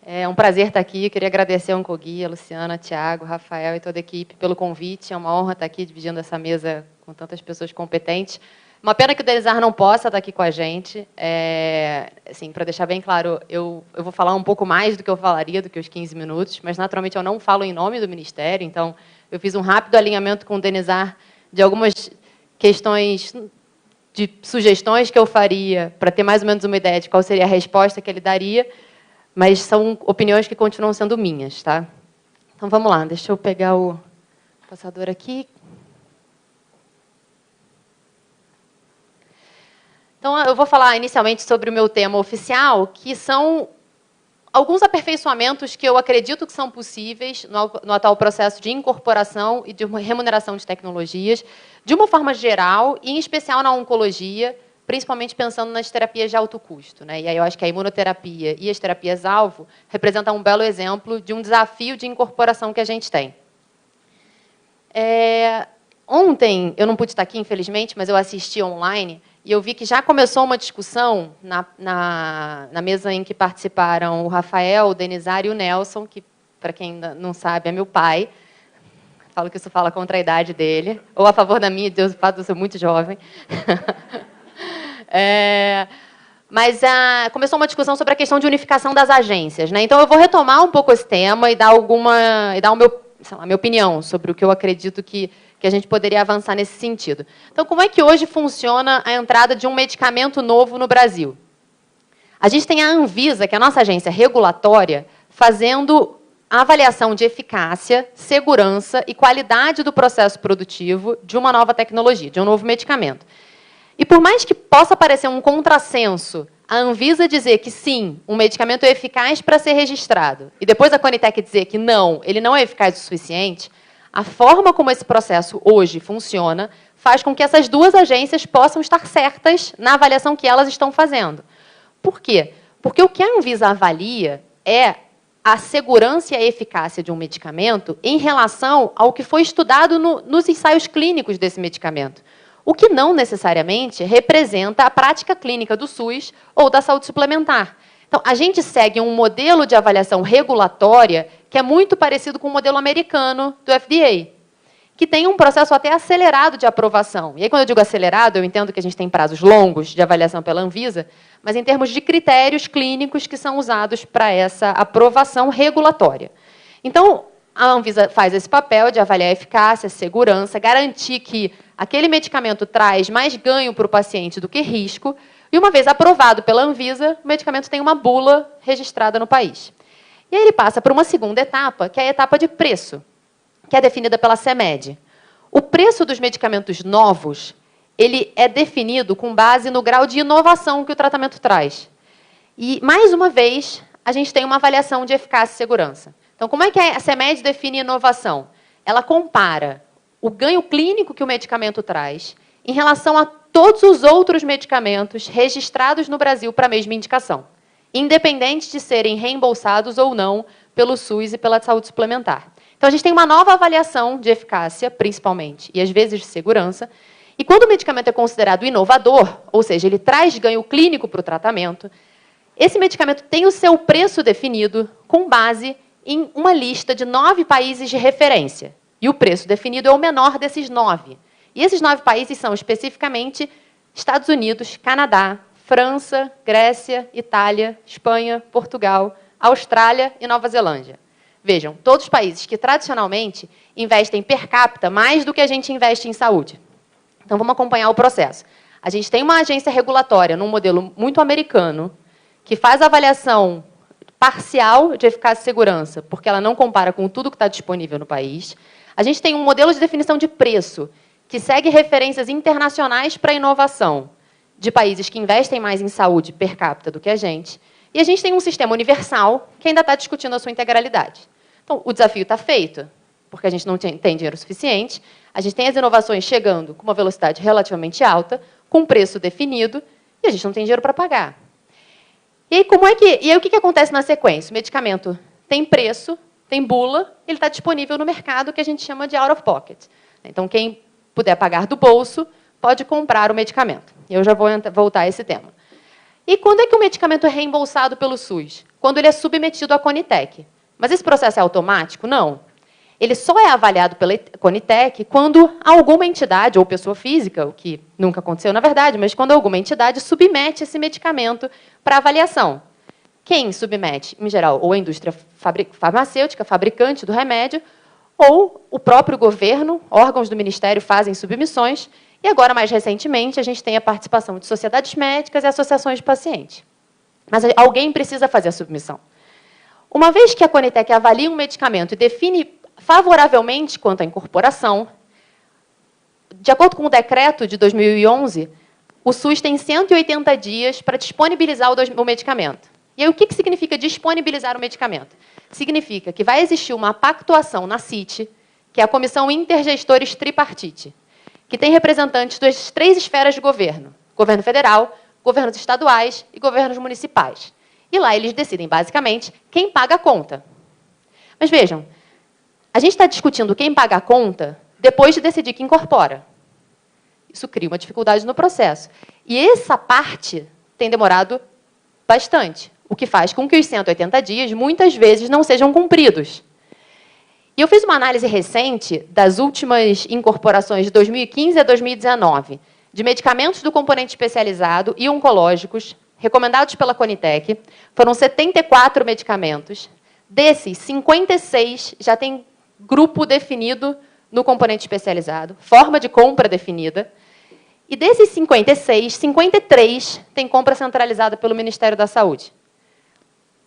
É um prazer estar aqui. Eu queria agradecer ao Oncogui, a Luciana, a Tiago, Rafael e toda a equipe pelo convite. É uma honra estar aqui dividindo essa mesa com tantas pessoas competentes. Uma pena que o Denizar não possa estar aqui com a gente. Assim, para deixar bem claro, eu vou falar um pouco mais do que eu falaria, do que os 15 minutos, mas, naturalmente, eu não falo em nome do Ministério, então eu fiz um rápido alinhamento com o Denizar de algumas questões, de sugestões que eu faria para ter mais ou menos uma ideia de qual seria a resposta que ele daria, mas são opiniões que continuam sendo minhas, tá? Então, vamos lá. Deixa eu pegar o passador aqui. Então, eu vou falar inicialmente sobre o meu tema oficial, que são alguns aperfeiçoamentos que eu acredito que são possíveis no atual processo de incorporação e de remuneração de tecnologias, de uma forma geral, e em especial na oncologia, principalmente pensando nas terapias de alto custo, né? E aí eu acho que a imunoterapia e as terapias-alvo representam um belo exemplo de um desafio de incorporação que a gente tem. Ontem, eu não pude estar aqui, infelizmente, mas eu assisti online, e eu vi que já começou uma discussão na mesa em que participaram o Rafael, o Denizar e o Nelson, que, para quem ainda não sabe, é meu pai. Falo que isso fala contra a idade dele, ou a favor da minha, Deus, o fato de eu ser muito jovem. Mas começou uma discussão sobre a questão de unificação das agências, né? Então, eu vou retomar um pouco esse tema e dar a minha opinião sobre o que eu acredito que a gente poderia avançar nesse sentido. Então, como é que hoje funciona a entrada de um medicamento novo no Brasil? A gente tem a Anvisa, que é a nossa agência regulatória, fazendo a avaliação de eficácia, segurança e qualidade do processo produtivo de uma nova tecnologia, de um novo medicamento. E por mais que possa parecer um contrassenso a Anvisa dizer que sim, um medicamento é eficaz para ser registrado, e depois a Conitec dizer que não, ele não é eficaz o suficiente, A forma como esse processo hoje funciona faz com que essas duas agências possam estar certas na avaliação que elas estão fazendo. Por quê? Porque o que a Anvisa avalia é a segurança e a eficácia de um medicamento em relação ao que foi estudado nos ensaios clínicos desse medicamento, o que não necessariamente representa a prática clínica do SUS ou da saúde suplementar. Então, a gente segue um modelo de avaliação regulatória que é muito parecido com o modelo americano do FDA, que tem um processo até acelerado de aprovação. E aí, quando eu digo acelerado, eu entendo que a gente tem prazos longos de avaliação pela Anvisa, mas em termos de critérios clínicos que são usados para essa aprovação regulatória. Então, a Anvisa faz esse papel de avaliar a eficácia, a segurança, garantir que aquele medicamento traz mais ganho para o paciente do que risco, e uma vez aprovado pela Anvisa, o medicamento tem uma bula registrada no país. E aí ele passa para uma segunda etapa, que é a etapa de preço, que é definida pela CMED. O preço dos medicamentos novos, ele é definido com base no grau de inovação que o tratamento traz. E, mais uma vez, a gente tem uma avaliação de eficácia e segurança. Então, como é que a CMED define inovação? Ela compara o ganho clínico que o medicamento traz em relação a todos os outros medicamentos registrados no Brasil para a mesma indicação, independente de serem reembolsados ou não pelo SUS e pela saúde suplementar. Então, a gente tem uma nova avaliação de eficácia, principalmente, e às vezes de segurança. E quando o medicamento é considerado inovador, ou seja, ele traz ganho clínico para o tratamento, esse medicamento tem o seu preço definido com base em uma lista de 9 países de referência. E o preço definido é o menor desses 9. E esses 9 países são, especificamente, Estados Unidos, Canadá, França, Grécia, Itália, Espanha, Portugal, Austrália e Nova Zelândia. Vejam, todos os países que, tradicionalmente, investem per capita mais do que a gente investe em saúde. Então, vamos acompanhar o processo. A gente tem uma agência regulatória, num modelo muito americano, que faz a avaliação parcial de eficácia e segurança, porque ela não compara com tudo que está disponível no país. A gente tem um modelo de definição de preço, que segue referências internacionais para a inovação, de países que investem mais em saúde per capita do que a gente. E a gente tem um sistema universal que ainda está discutindo a sua integralidade. Então, o desafio está feito, porque a gente não tem dinheiro suficiente, a gente tem as inovações chegando com uma velocidade relativamente alta, com um preço definido, e a gente não tem dinheiro para pagar. E aí, o que acontece na sequência? O medicamento tem preço, tem bula, ele está disponível no mercado, que a gente chama de out of pocket. Então, quem puder pagar do bolso, pode comprar o medicamento. Eu já vou voltar a esse tema. E quando é que o medicamento é reembolsado pelo SUS? Quando ele é submetido à Conitec. Mas esse processo é automático? Não. Ele só é avaliado pela Conitec quando alguma entidade, ou pessoa física, o que nunca aconteceu na verdade, mas quando alguma entidade submete esse medicamento para avaliação. Quem submete? Em geral, ou a indústria farmacêutica, fabricante do remédio, ou o próprio governo, órgãos do Ministério fazem submissões, e agora, mais recentemente, a gente tem a participação de sociedades médicas e associações de pacientes. Mas alguém precisa fazer a submissão. Uma vez que a Conitec avalia um medicamento e define favoravelmente quanto à incorporação, de acordo com o decreto de 2011, o SUS tem 180 dias para disponibilizar o medicamento. E aí, o que significa disponibilizar o medicamento? Significa que vai existir uma pactuação na CIT, que é a Comissão Intergestores Tripartite, que tem representantes das 3 esferas de governo: governo federal, governos estaduais e governos municipais. E lá eles decidem, basicamente, quem paga a conta. Mas vejam, a gente está discutindo quem paga a conta depois de decidir que incorpora. Isso cria uma dificuldade no processo. E essa parte tem demorado bastante, o que faz com que os 180 dias, muitas vezes, não sejam cumpridos. E eu fiz uma análise recente das últimas incorporações de 2015 a 2019, de medicamentos do componente especializado e oncológicos, recomendados pela Conitec. Foram 74 medicamentos. Desses, 56 já tem grupo definido no componente especializado, forma de compra definida. E desses 56, 53 têm compra centralizada pelo Ministério da Saúde.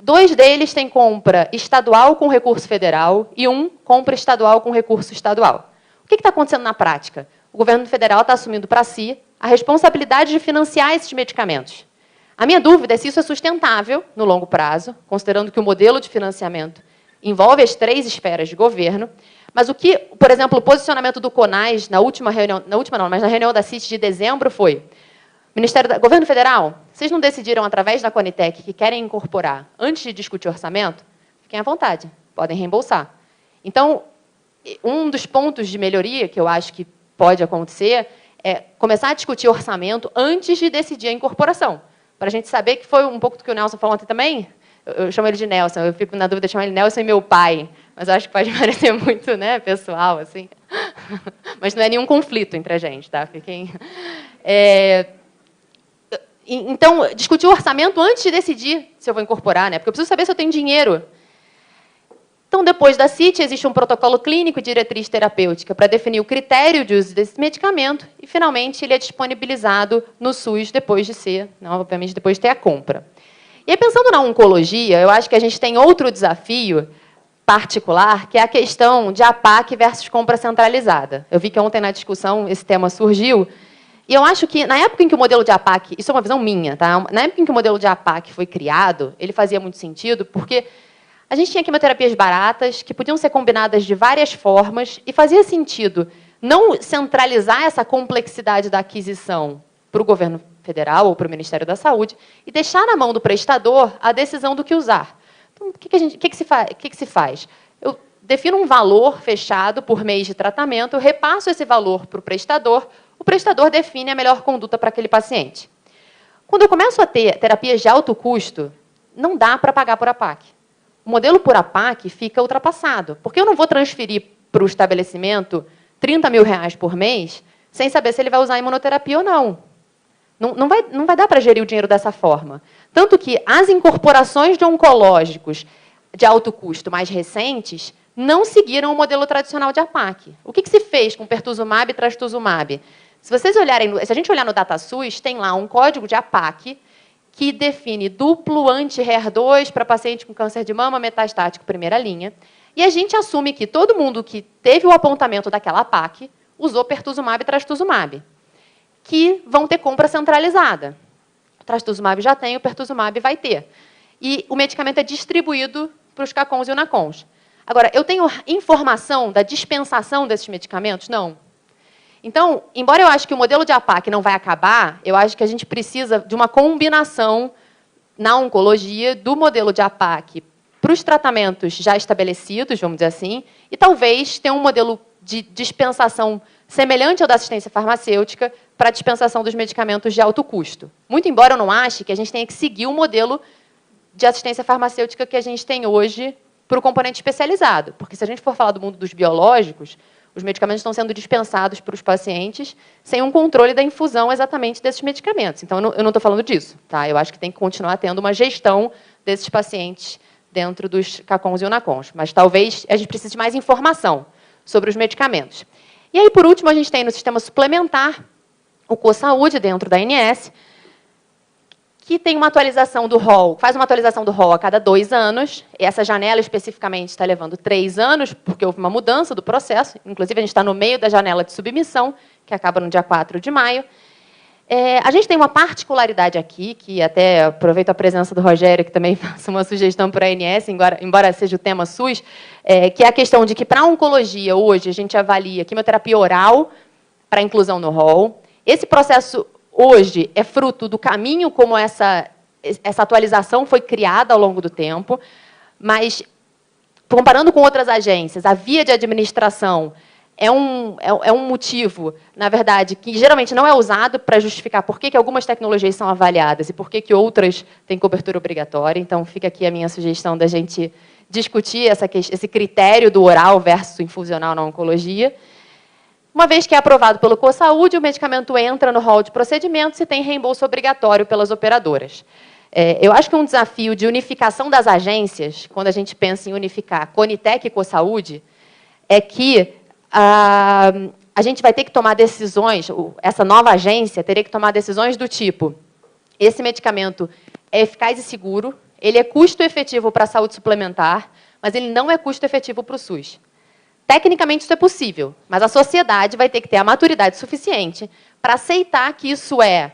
2 deles têm compra estadual com recurso federal e 1 compra estadual com recurso estadual. O que está acontecendo na prática? O governo federal está assumindo para si a responsabilidade de financiar esses medicamentos. A minha dúvida é se isso é sustentável no longo prazo, considerando que o modelo de financiamento envolve as 3 esferas de governo, Mas o que, por exemplo, o posicionamento do CONAS na última reunião, mas na reunião da CIT de dezembro foi: Governo Federal, vocês não decidiram através da Conitec que querem incorporar antes de discutir orçamento? Fiquem à vontade, podem reembolsar. Então, um dos pontos de melhoria que eu acho que pode acontecer é começar a discutir orçamento antes de decidir a incorporação. Para a gente saber, que foi um pouco do que o Nelson falou ontem também. Eu chamo ele de Nelson, eu fico na dúvida de chamar ele Nelson e meu pai, mas eu acho que pode parecer muito, né, pessoal, assim. Mas não é nenhum conflito entre a gente, tá? Fiquem... Então, discutir o orçamento antes de decidir se eu vou incorporar, né? Porque eu preciso saber se eu tenho dinheiro. Então, depois da CIT, existe um protocolo clínico e diretriz terapêutica para definir o critério de uso desse medicamento e, finalmente, ele é disponibilizado no SUS depois de ser, não, obviamente, depois de ter a compra. E aí, pensando na oncologia, eu acho que a gente tem outro desafio particular, que é a questão de APAC versus compra centralizada. Eu vi que ontem na discussão esse tema surgiu, e eu acho que, na época em que o modelo de APAC, isso é uma visão minha, tá? Na época em que o modelo de APAC foi criado, ele fazia muito sentido, porque a gente tinha quimioterapias baratas, que podiam ser combinadas de várias formas, e fazia sentido não centralizar essa complexidade da aquisição para o governo federal ou para o Ministério da Saúde, e deixar na mão do prestador a decisão do que usar. Então, o que se faz? Eu defino um valor fechado por mês de tratamento, eu repasso esse valor para o prestador define a melhor conduta para aquele paciente. Quando eu começo a ter terapias de alto custo, não dá para pagar por APAC. O modelo por APAC fica ultrapassado, porque eu não vou transferir para o estabelecimento R$30 mil por mês sem saber se ele vai usar imunoterapia ou não. Não vai dar para gerir o dinheiro dessa forma. Tanto que as incorporações de oncológicos de alto custo mais recentes não seguiram o modelo tradicional de APAC. O que se fez com pertuzumab e trastuzumab? Se a gente olhar no DataSUS, tem lá um código de APAC que define duplo anti-HER2 para paciente com câncer de mama metastático primeira linha, e a gente assume que todo mundo que teve o apontamento daquela APAC usou pertuzumab e trastuzumab, que vão ter compra centralizada. O trastuzumab já tem, o pertuzumab vai ter. E o medicamento é distribuído para os CACONs e UNACONs. Agora, eu tenho informação da dispensação desses medicamentos? Não. Então, embora eu acho que o modelo de APAC não vai acabar, eu acho que a gente precisa de uma combinação na oncologia do modelo de APAC para os tratamentos já estabelecidos, vamos dizer assim, e talvez ter um modelo de dispensação semelhante ao da assistência farmacêutica para a dispensação dos medicamentos de alto custo. Muito embora eu não ache que a gente tenha que seguir o modelo de assistência farmacêutica que a gente tem hoje para o componente especializado. Porque se a gente for falar do mundo dos biológicos, os medicamentos estão sendo dispensados para os pacientes sem um controle da infusão exatamente desses medicamentos. Então, eu não estou falando disso. Tá? Eu acho que tem que continuar tendo uma gestão desses pacientes dentro dos CACONs e UNACONs. Mas talvez a gente precise de mais informação sobre os medicamentos. E aí, por último, a gente tem no sistema suplementar o CoSaúde, dentro da ANS, que tem uma atualização do rol, faz uma atualização do rol a cada 2 anos. Essa janela, especificamente, está levando 3 anos, porque houve uma mudança do processo. Inclusive, a gente está no meio da janela de submissão, que acaba no dia 4 de maio. A gente tem uma particularidade aqui, que até aproveito a presença do Rogério, que também faço uma sugestão para a ANS, embora seja o tema SUS, que é a questão de que, para a oncologia, hoje, a gente avalia quimioterapia oral para inclusão no rol. Esse processo, hoje, é fruto do caminho como essa atualização foi criada ao longo do tempo, mas, comparando com outras agências, a via de administração é um motivo, na verdade, que geralmente não é usado para justificar por que algumas tecnologias são avaliadas e por que outras têm cobertura obrigatória. Então, fica aqui a minha sugestão da gente discutir esse critério do oral versus infusional na oncologia. Uma vez que é aprovado pelo CoSaúde, o medicamento entra no rol de procedimentos e tem reembolso obrigatório pelas operadoras. Eu acho que um desafio de unificação das agências, quando a gente pensa em unificar Conitec e CoSaúde, é que a gente vai ter que tomar decisões, essa nova agência teria que tomar decisões do tipo: esse medicamento é eficaz e seguro, ele é custo-efetivo para a saúde suplementar, mas ele não é custo-efetivo para o SUS. Tecnicamente, isso é possível, mas a sociedade vai ter que ter a maturidade suficiente para aceitar que isso é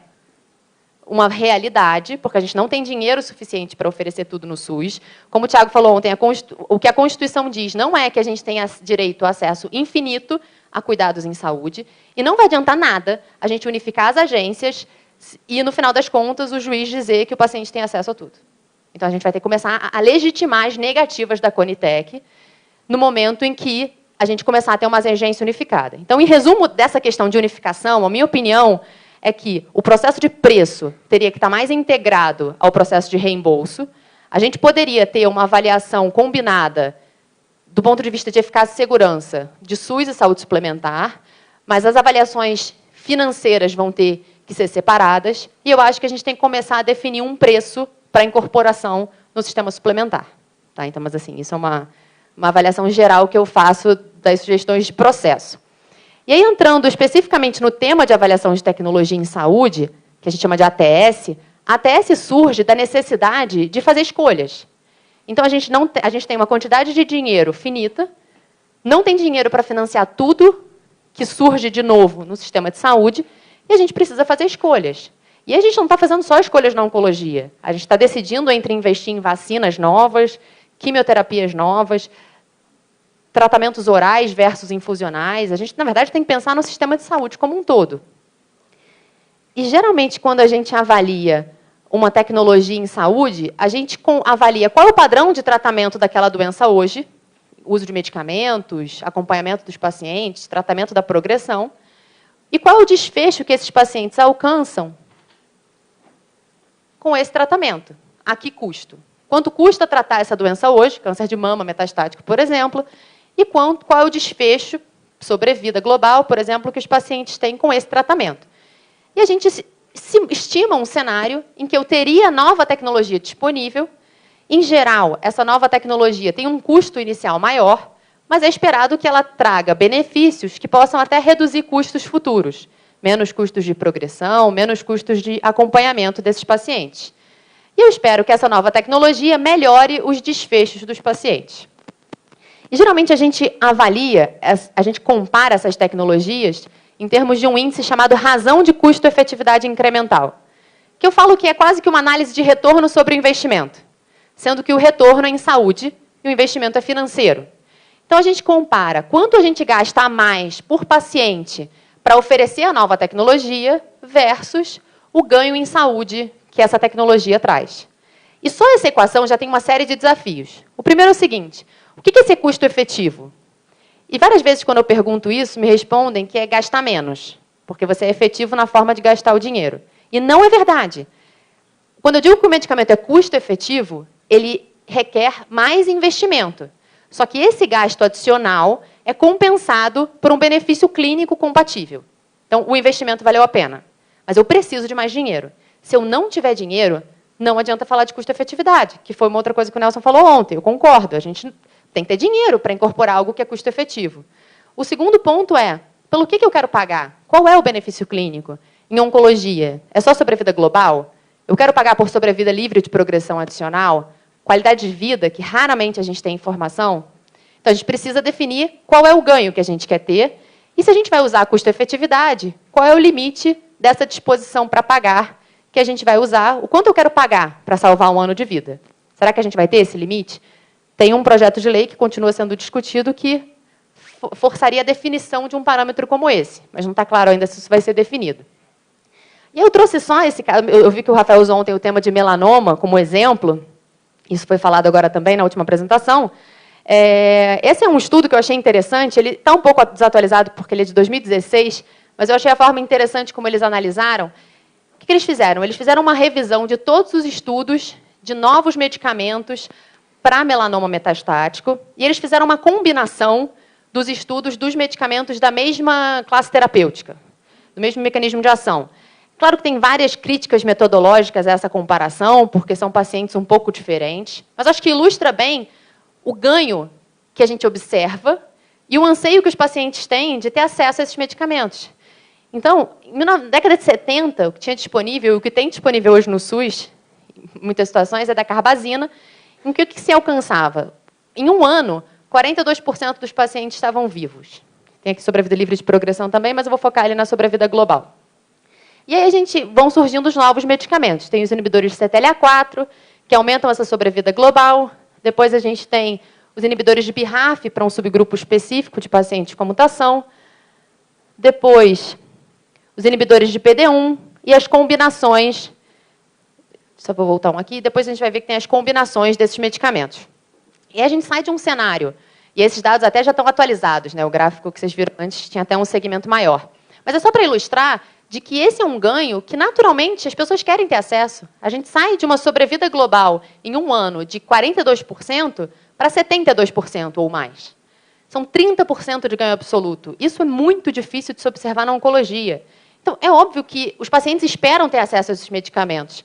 uma realidade, porque a gente não tem dinheiro suficiente para oferecer tudo no SUS. Como o Tiago falou ontem, o que a Constituição diz não é que a gente tenha direito a acesso infinito a cuidados em saúde, e não vai adiantar nada a gente unificar as agências e, no final das contas, o juiz dizer que o paciente tem acesso a tudo. Então, a gente vai ter que começar a legitimar as negativas da Conitec no momento em que a gente começar a ter uma agência unificada. Então, em resumo dessa questão de unificação, a minha opinião é que o processo de preço teria que estar mais integrado ao processo de reembolso. A gente poderia ter uma avaliação combinada do ponto de vista de eficácia e segurança de SUS e saúde suplementar, mas as avaliações financeiras vão ter que ser separadas, e eu acho que a gente tem que começar a definir um preço para incorporação no sistema suplementar. Tá? Então, mas assim, isso é uma avaliação geral que eu faço das sugestões de processo. E aí, entrando especificamente no tema de avaliação de tecnologia em saúde, que a gente chama de ATS, a ATS surge da necessidade de fazer escolhas. Então, a gente tem uma quantidade de dinheiro finita, não tem dinheiro para financiar tudo que surge de novo no sistema de saúde, e a gente precisa fazer escolhas. E a gente não está fazendo só escolhas na oncologia. A gente está decidindo entre investir em vacinas novas, quimioterapias novas, tratamentos orais versus infusionais. A gente, na verdade, tem que pensar no sistema de saúde como um todo. E, geralmente, quando a gente avalia uma tecnologia em saúde, a gente avalia qual é o padrão de tratamento daquela doença hoje, uso de medicamentos, acompanhamento dos pacientes, tratamento da progressão, e qual é o desfecho que esses pacientes alcançam com esse tratamento. A que custo? Quanto custa tratar essa doença hoje, câncer de mama metastático, por exemplo, e qual é o desfecho, sobrevida global, por exemplo, que os pacientes têm com esse tratamento. E a gente estima um cenário em que eu teria nova tecnologia disponível. Em geral, essa nova tecnologia tem um custo inicial maior, mas é esperado que ela traga benefícios que possam até reduzir custos futuros. Menos custos de progressão, menos custos de acompanhamento desses pacientes. E eu espero que essa nova tecnologia melhore os desfechos dos pacientes. E, geralmente, a gente compara essas tecnologias em termos de um índice chamado razão de custo-efetividade incremental, que eu falo que é quase que uma análise de retorno sobre o investimento, sendo que o retorno é em saúde e o investimento é financeiro. Então, a gente compara quanto a gente gasta a mais por paciente para oferecer a nova tecnologia versus o ganho em saúde que essa tecnologia traz. E só essa equação já tem uma série de desafios. O primeiro é o seguinte: o que é esse custo efetivo? E várias vezes, quando eu pergunto isso, me respondem que é gastar menos, porque você é efetivo na forma de gastar o dinheiro. E não é verdade. Quando eu digo que o medicamento é custo efetivo, ele requer mais investimento. Só que esse gasto adicional é compensado por um benefício clínico compatível. Então, o investimento valeu a pena. Mas eu preciso de mais dinheiro. Se eu não tiver dinheiro, não adianta falar de custo-efetividade, que foi uma outra coisa que o Nelson falou ontem. Eu concordo, a gente tem que ter dinheiro para incorporar algo que é custo-efetivo. O segundo ponto é, pelo que eu quero pagar? Qual é o benefício clínico? Em oncologia, é só sobrevida global? Eu quero pagar por sobrevida livre de progressão adicional? Qualidade de vida, que raramente a gente tem informação? Então, a gente precisa definir qual é o ganho que a gente quer ter. E se a gente vai usar a custo-efetividade, qual é o limite dessa disposição para pagar que a gente vai usar? O quanto eu quero pagar para salvar um ano de vida? Será que a gente vai ter esse limite? Tem um projeto de lei que continua sendo discutido que forçaria a definição de um parâmetro como esse, mas não está claro ainda se isso vai ser definido. E eu trouxe só esse caso, eu vi que o Rafael usou ontem o tema de melanoma como exemplo, isso foi falado agora também na última apresentação. Esse é um estudo que eu achei interessante, ele está um pouco desatualizado porque ele é de 2016, mas eu achei a forma interessante como eles analisaram. O que eles fizeram? Eles fizeram uma revisão de todos os estudos de novos medicamentos para melanoma metastático, e eles fizeram uma combinação dos estudos dos medicamentos da mesma classe terapêutica, do mesmo mecanismo de ação. Claro que tem várias críticas metodológicas a essa comparação, porque são pacientes um pouco diferentes, mas acho que ilustra bem o ganho que a gente observa e o anseio que os pacientes têm de ter acesso a esses medicamentos. Então, na década de 70, o que tinha disponível, o que tem disponível hoje no SUS, em muitas situações, é da carbazina, em que o que se alcançava? Em um ano, 42% dos pacientes estavam vivos. Tem aqui sobrevida livre de progressão também, mas eu vou focar ali na sobrevida global. E aí vão surgindo os novos medicamentos. Tem os inibidores de CTLA4, que aumentam essa sobrevida global. Depois a gente tem os inibidores de BRAF para um subgrupo específico de pacientes com mutação. Depois, os inibidores de PD-1 e as combinações. Só vou voltar um aqui. Depois a gente vai ver que tem as combinações desses medicamentos. E a gente sai de um cenário. E esses dados até já estão atualizados, né? O gráfico que vocês viram antes tinha até um segmento maior. Mas é só para ilustrar de que esse é um ganho que, naturalmente, as pessoas querem ter acesso. A gente sai de uma sobrevida global em um ano de 42% para 72% ou mais. São 30% de ganho absoluto. Isso é muito difícil de se observar na oncologia. Então, é óbvio que os pacientes esperam ter acesso a esses medicamentos.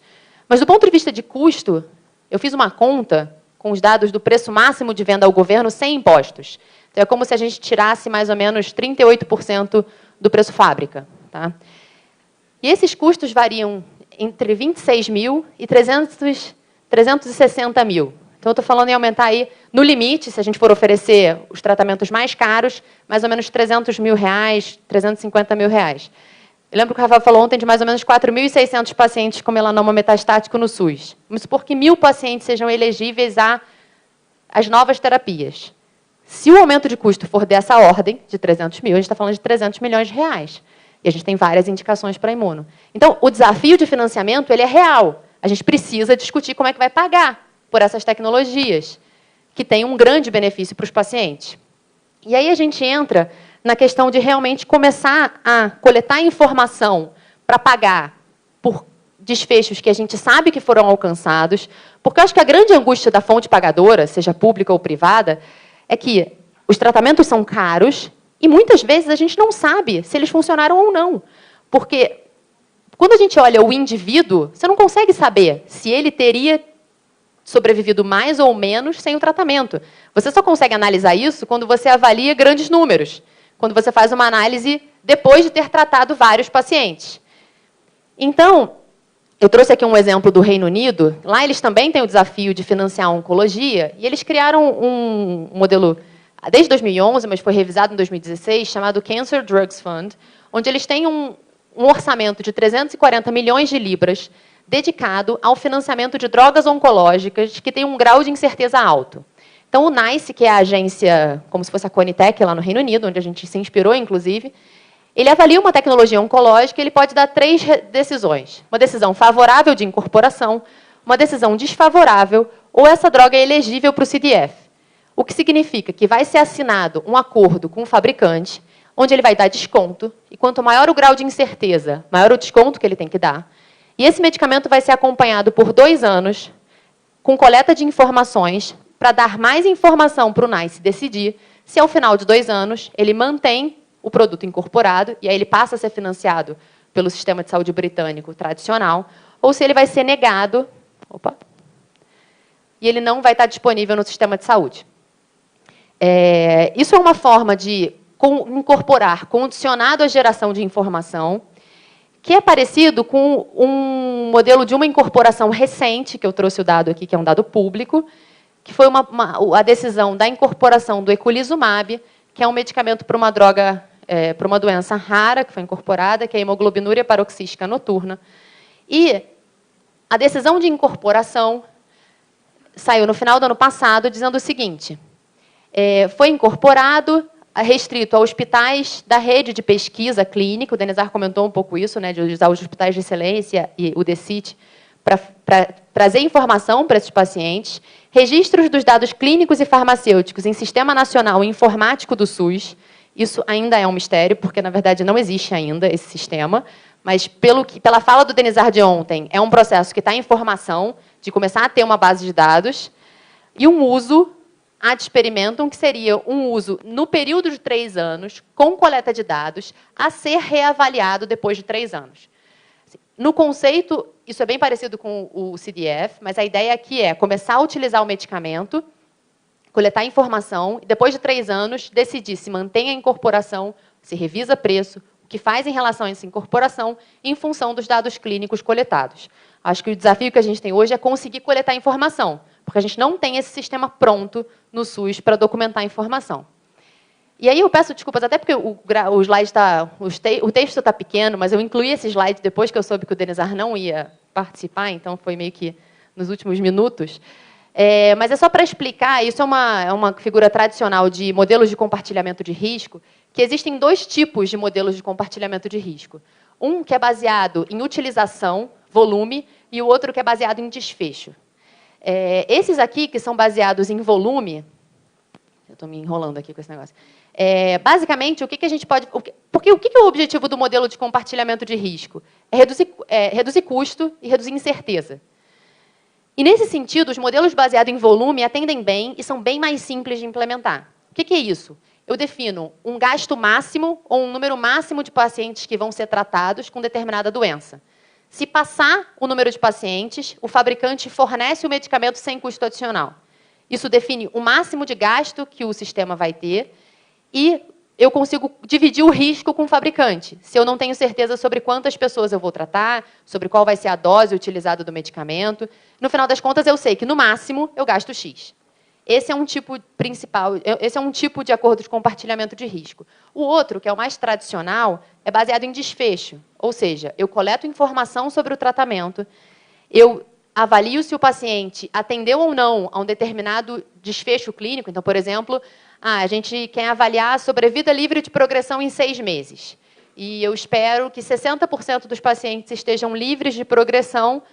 Mas, do ponto de vista de custo, eu fiz uma conta com os dados do preço máximo de venda ao governo sem impostos. Então, é como se a gente tirasse mais ou menos 38% do preço fábrica. Tá? E esses custos variam entre 26 mil e 360 mil. Então, eu estou falando em aumentar aí, no limite, se a gente for oferecer os tratamentos mais caros, mais ou menos 300 mil reais, 350 mil reais. Eu lembro que o Rafael falou ontem de mais ou menos 4.600 pacientes com melanoma metastático no SUS. Vamos supor que 1.000 pacientes sejam elegíveis às novas terapias. Se o aumento de custo for dessa ordem, de 300 mil, a gente está falando de 300 milhões de reais. E a gente tem várias indicações para imuno. Então, o desafio de financiamento ele é real. A gente precisa discutir como é que vai pagar por essas tecnologias, que têm um grande benefício para os pacientes. E aí a gente entra na questão de realmente começar a coletar informação para pagar por desfechos que a gente sabe que foram alcançados, porque eu acho que a grande angústia da fonte pagadora, seja pública ou privada, é que os tratamentos são caros e, muitas vezes, a gente não sabe se eles funcionaram ou não. Porque, quando a gente olha o indivíduo, você não consegue saber se ele teria sobrevivido mais ou menos sem o tratamento. Você só consegue analisar isso quando você avalia grandes números, quando você faz uma análise depois de ter tratado vários pacientes. Então, eu trouxe aqui um exemplo do Reino Unido. Lá eles também têm o desafio de financiar a oncologia, e eles criaram um modelo desde 2011, mas foi revisado em 2016, chamado Cancer Drugs Fund, onde eles têm um orçamento de 340 milhões de libras dedicado ao financiamento de drogas oncológicas que têm um grau de incerteza alto. Então, o NICE, que é a agência, como se fosse a Conitec, lá no Reino Unido, onde a gente se inspirou, inclusive, ele avalia uma tecnologia oncológica e ele pode dar 3 decisões. Uma decisão favorável de incorporação, uma decisão desfavorável, ou essa droga é elegível para o CDF. O que significa que vai ser assinado um acordo com o fabricante, onde ele vai dar desconto, e quanto maior o grau de incerteza, maior o desconto que ele tem que dar. E esse medicamento vai ser acompanhado por 2 anos, com coleta de informações, para dar mais informação para o NICE decidir se, ao final de 2 anos, ele mantém o produto incorporado, e aí ele passa a ser financiado pelo sistema de saúde britânico tradicional, ou se ele vai ser negado, e ele não vai estar disponível no sistema de saúde. Isso é uma forma de incorporar condicionado à geração de informação, que é parecido com um modelo de uma incorporação recente, que eu trouxe o dado aqui, que é um dado público, que foi a decisão da incorporação do eculizumab, que é um medicamento para uma droga, para uma doença rara, que foi incorporada, que é a hemoglobinuria paroxística noturna. E a decisão de incorporação saiu no final do ano passado, dizendo o seguinte: foi incorporado, restrito a hospitais da rede de pesquisa clínica, o Denizar comentou um pouco isso, né, de usar os hospitais de excelência e o DCIT para trazer informação para esses pacientes, registros dos dados clínicos e farmacêuticos em Sistema Nacional Informático do SUS. Isso ainda é um mistério, porque, na verdade, não existe ainda esse sistema, mas, pela fala do Denizar de ontem, é um processo que está em formação, de começar a ter uma base de dados, e um uso ad experimentum, que seria um uso no período de 3 anos, com coleta de dados, a ser reavaliado depois de 3 anos. No conceito, isso é bem parecido com o CDF, mas a ideia aqui é começar a utilizar o medicamento, coletar informação, e depois de 3 anos, decidir se mantém a incorporação, se revisa preço, o que faz em relação a essa incorporação, em função dos dados clínicos coletados. Acho que o desafio que a gente tem hoje é conseguir coletar informação, porque a gente não tem esse sistema pronto no SUS para documentar a informação. E aí eu peço desculpas, até porque o slide o texto está pequeno, mas eu incluí esse slide depois que eu soube que o Denizar não ia participar, então foi meio que nos últimos minutos. Mas é só para explicar, isso é uma figura tradicional de modelos de compartilhamento de risco, que existem dois tipos de modelos de compartilhamento de risco. Um que é baseado em utilização, volume, e o outro que é baseado em desfecho. Esses aqui, que são baseados em volume... Eu estou me enrolando aqui com esse negócio. Basicamente, o que a gente pode... Porque o que é o objetivo do modelo de compartilhamento de risco? Reduzir custo e reduzir incerteza. E, nesse sentido, os modelos baseados em volume atendem bem e são bem mais simples de implementar. O que é isso? Eu defino um gasto máximo ou um número máximo de pacientes que vão ser tratados com determinada doença. Se passar o número de pacientes, o fabricante fornece o medicamento sem custo adicional. Isso define o máximo de gasto que o sistema vai ter e eu consigo dividir o risco com o fabricante, se eu não tenho certeza sobre quantas pessoas eu vou tratar, sobre qual vai ser a dose utilizada do medicamento. No final das contas, eu sei que, no máximo, eu gasto X. Esse é um tipo principal, esse é um tipo de acordo de compartilhamento de risco. O outro, que é o mais tradicional, é baseado em desfecho, ou seja, eu coleto informação sobre o tratamento, eu avalio se o paciente atendeu ou não a um determinado desfecho clínico. Então, por exemplo, a gente quer avaliar a sobrevida livre de progressão em 6 meses. E eu espero que 60% dos pacientes estejam livres de progressão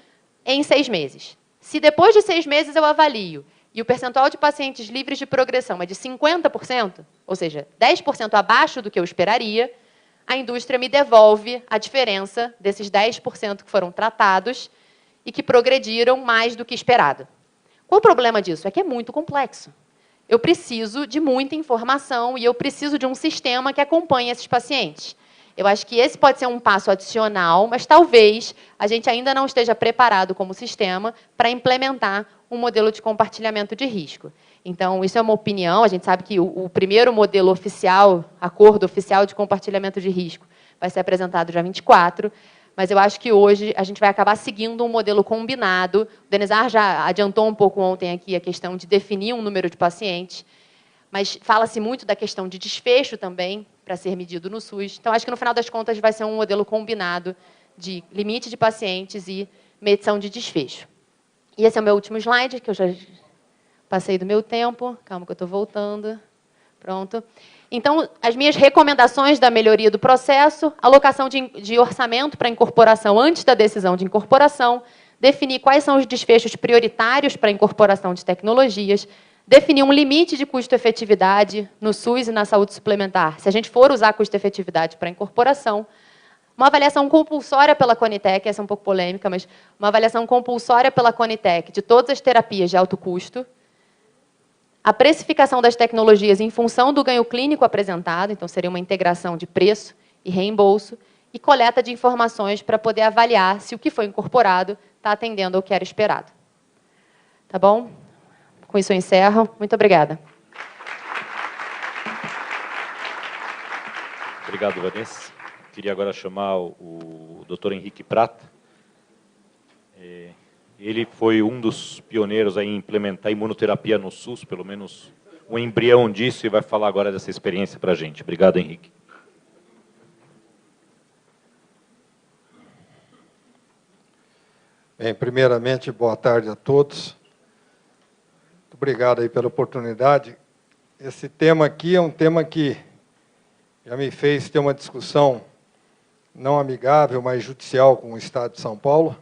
em 6 meses. Se depois de 6 meses eu avalio e o percentual de pacientes livres de progressão é de 50%, ou seja, 10% abaixo do que eu esperaria, a indústria me devolve a diferença desses 10% que foram tratados e que progrediram mais do que esperado. Qual o problema disso? É que é muito complexo. Eu preciso de muita informação e eu preciso de um sistema que acompanhe esses pacientes. Eu acho que esse pode ser um passo adicional, mas talvez a gente ainda não esteja preparado como sistema para implementar um modelo de compartilhamento de risco. Então, isso é uma opinião. A gente sabe que o primeiro modelo oficial, acordo oficial de compartilhamento de risco, vai ser apresentado dia 24, mas eu acho que hoje a gente vai acabar seguindo um modelo combinado. O Denizar já adiantou um pouco ontem aqui a questão de definir um número de pacientes, mas fala-se muito da questão de desfecho também, para ser medido no SUS. Então, acho que, no final das contas, vai ser um modelo combinado de limite de pacientes e medição de desfecho. E esse é o meu último slide, que eu já passei do meu tempo. Calma que eu estou voltando. Pronto. Então, as minhas recomendações da melhoria do processo: alocação de orçamento para incorporação antes da decisão de incorporação, definir quais são os desfechos prioritários para a incorporação de tecnologias, definir um limite de custo-efetividade no SUS e na saúde suplementar, se a gente for usar custo-efetividade para incorporação, uma avaliação compulsória pela Conitec, essa é um pouco polêmica, mas uma avaliação compulsória pela Conitec de todas as terapias de alto custo, a precificação das tecnologias em função do ganho clínico apresentado, então seria uma integração de preço e reembolso, e coleta de informações para poder avaliar se o que foi incorporado está atendendo ao que era esperado. Tá bom? Com isso eu encerro. Muito obrigada. Obrigado, Vanessa. Queria agora chamar o Dr. Henrique Prata. Ele foi um dos pioneiros em implementar imunoterapia no SUS, pelo menos um embrião disso, e vai falar agora dessa experiência para a gente. Obrigado, Henrique. Bem, primeiramente, boa tarde a todos. Muito obrigado aí pela oportunidade. Esse tema aqui é um tema que já me fez ter uma discussão não amigável, mas judicial com o Estado de São Paulo.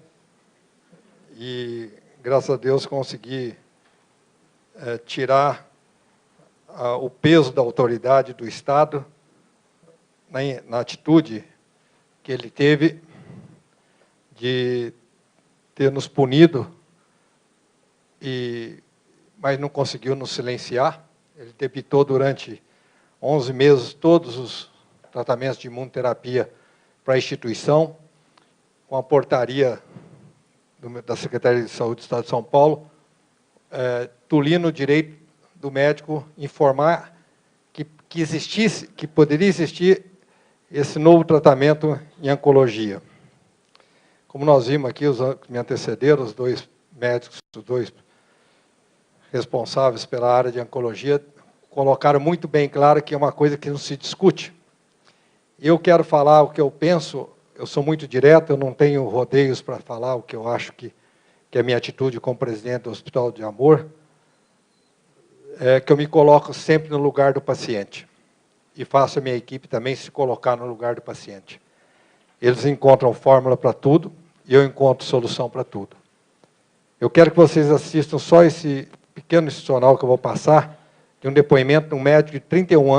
E, graças a Deus, consegui tirar o peso da autoridade do Estado na atitude que ele teve de ter nos punido, mas não conseguiu nos silenciar. Ele debitou durante 11 meses todos os tratamentos de imunoterapia para a instituição, com a portaria da Secretaria de Saúde do Estado de São Paulo, tolindo o direito do médico informar que poderia existir esse novo tratamento em oncologia. Como nós vimos aqui, os que me antecederam, os dois médicos, os dois responsáveis pela área de oncologia, colocaram muito bem claro que é uma coisa que não se discute. Eu quero falar o que eu penso, eu sou muito direto, eu não tenho rodeios para falar o que eu acho que é a minha atitude como presidente do Hospital de Amor, é que eu me coloco sempre no lugar do paciente. E faço a minha equipe também se colocar no lugar do paciente. Eles encontram fórmula para tudo e eu encontro solução para tudo. Eu quero que vocês assistam só esse pequeno institucional que eu vou passar, de um depoimento de um médico de 31 anos,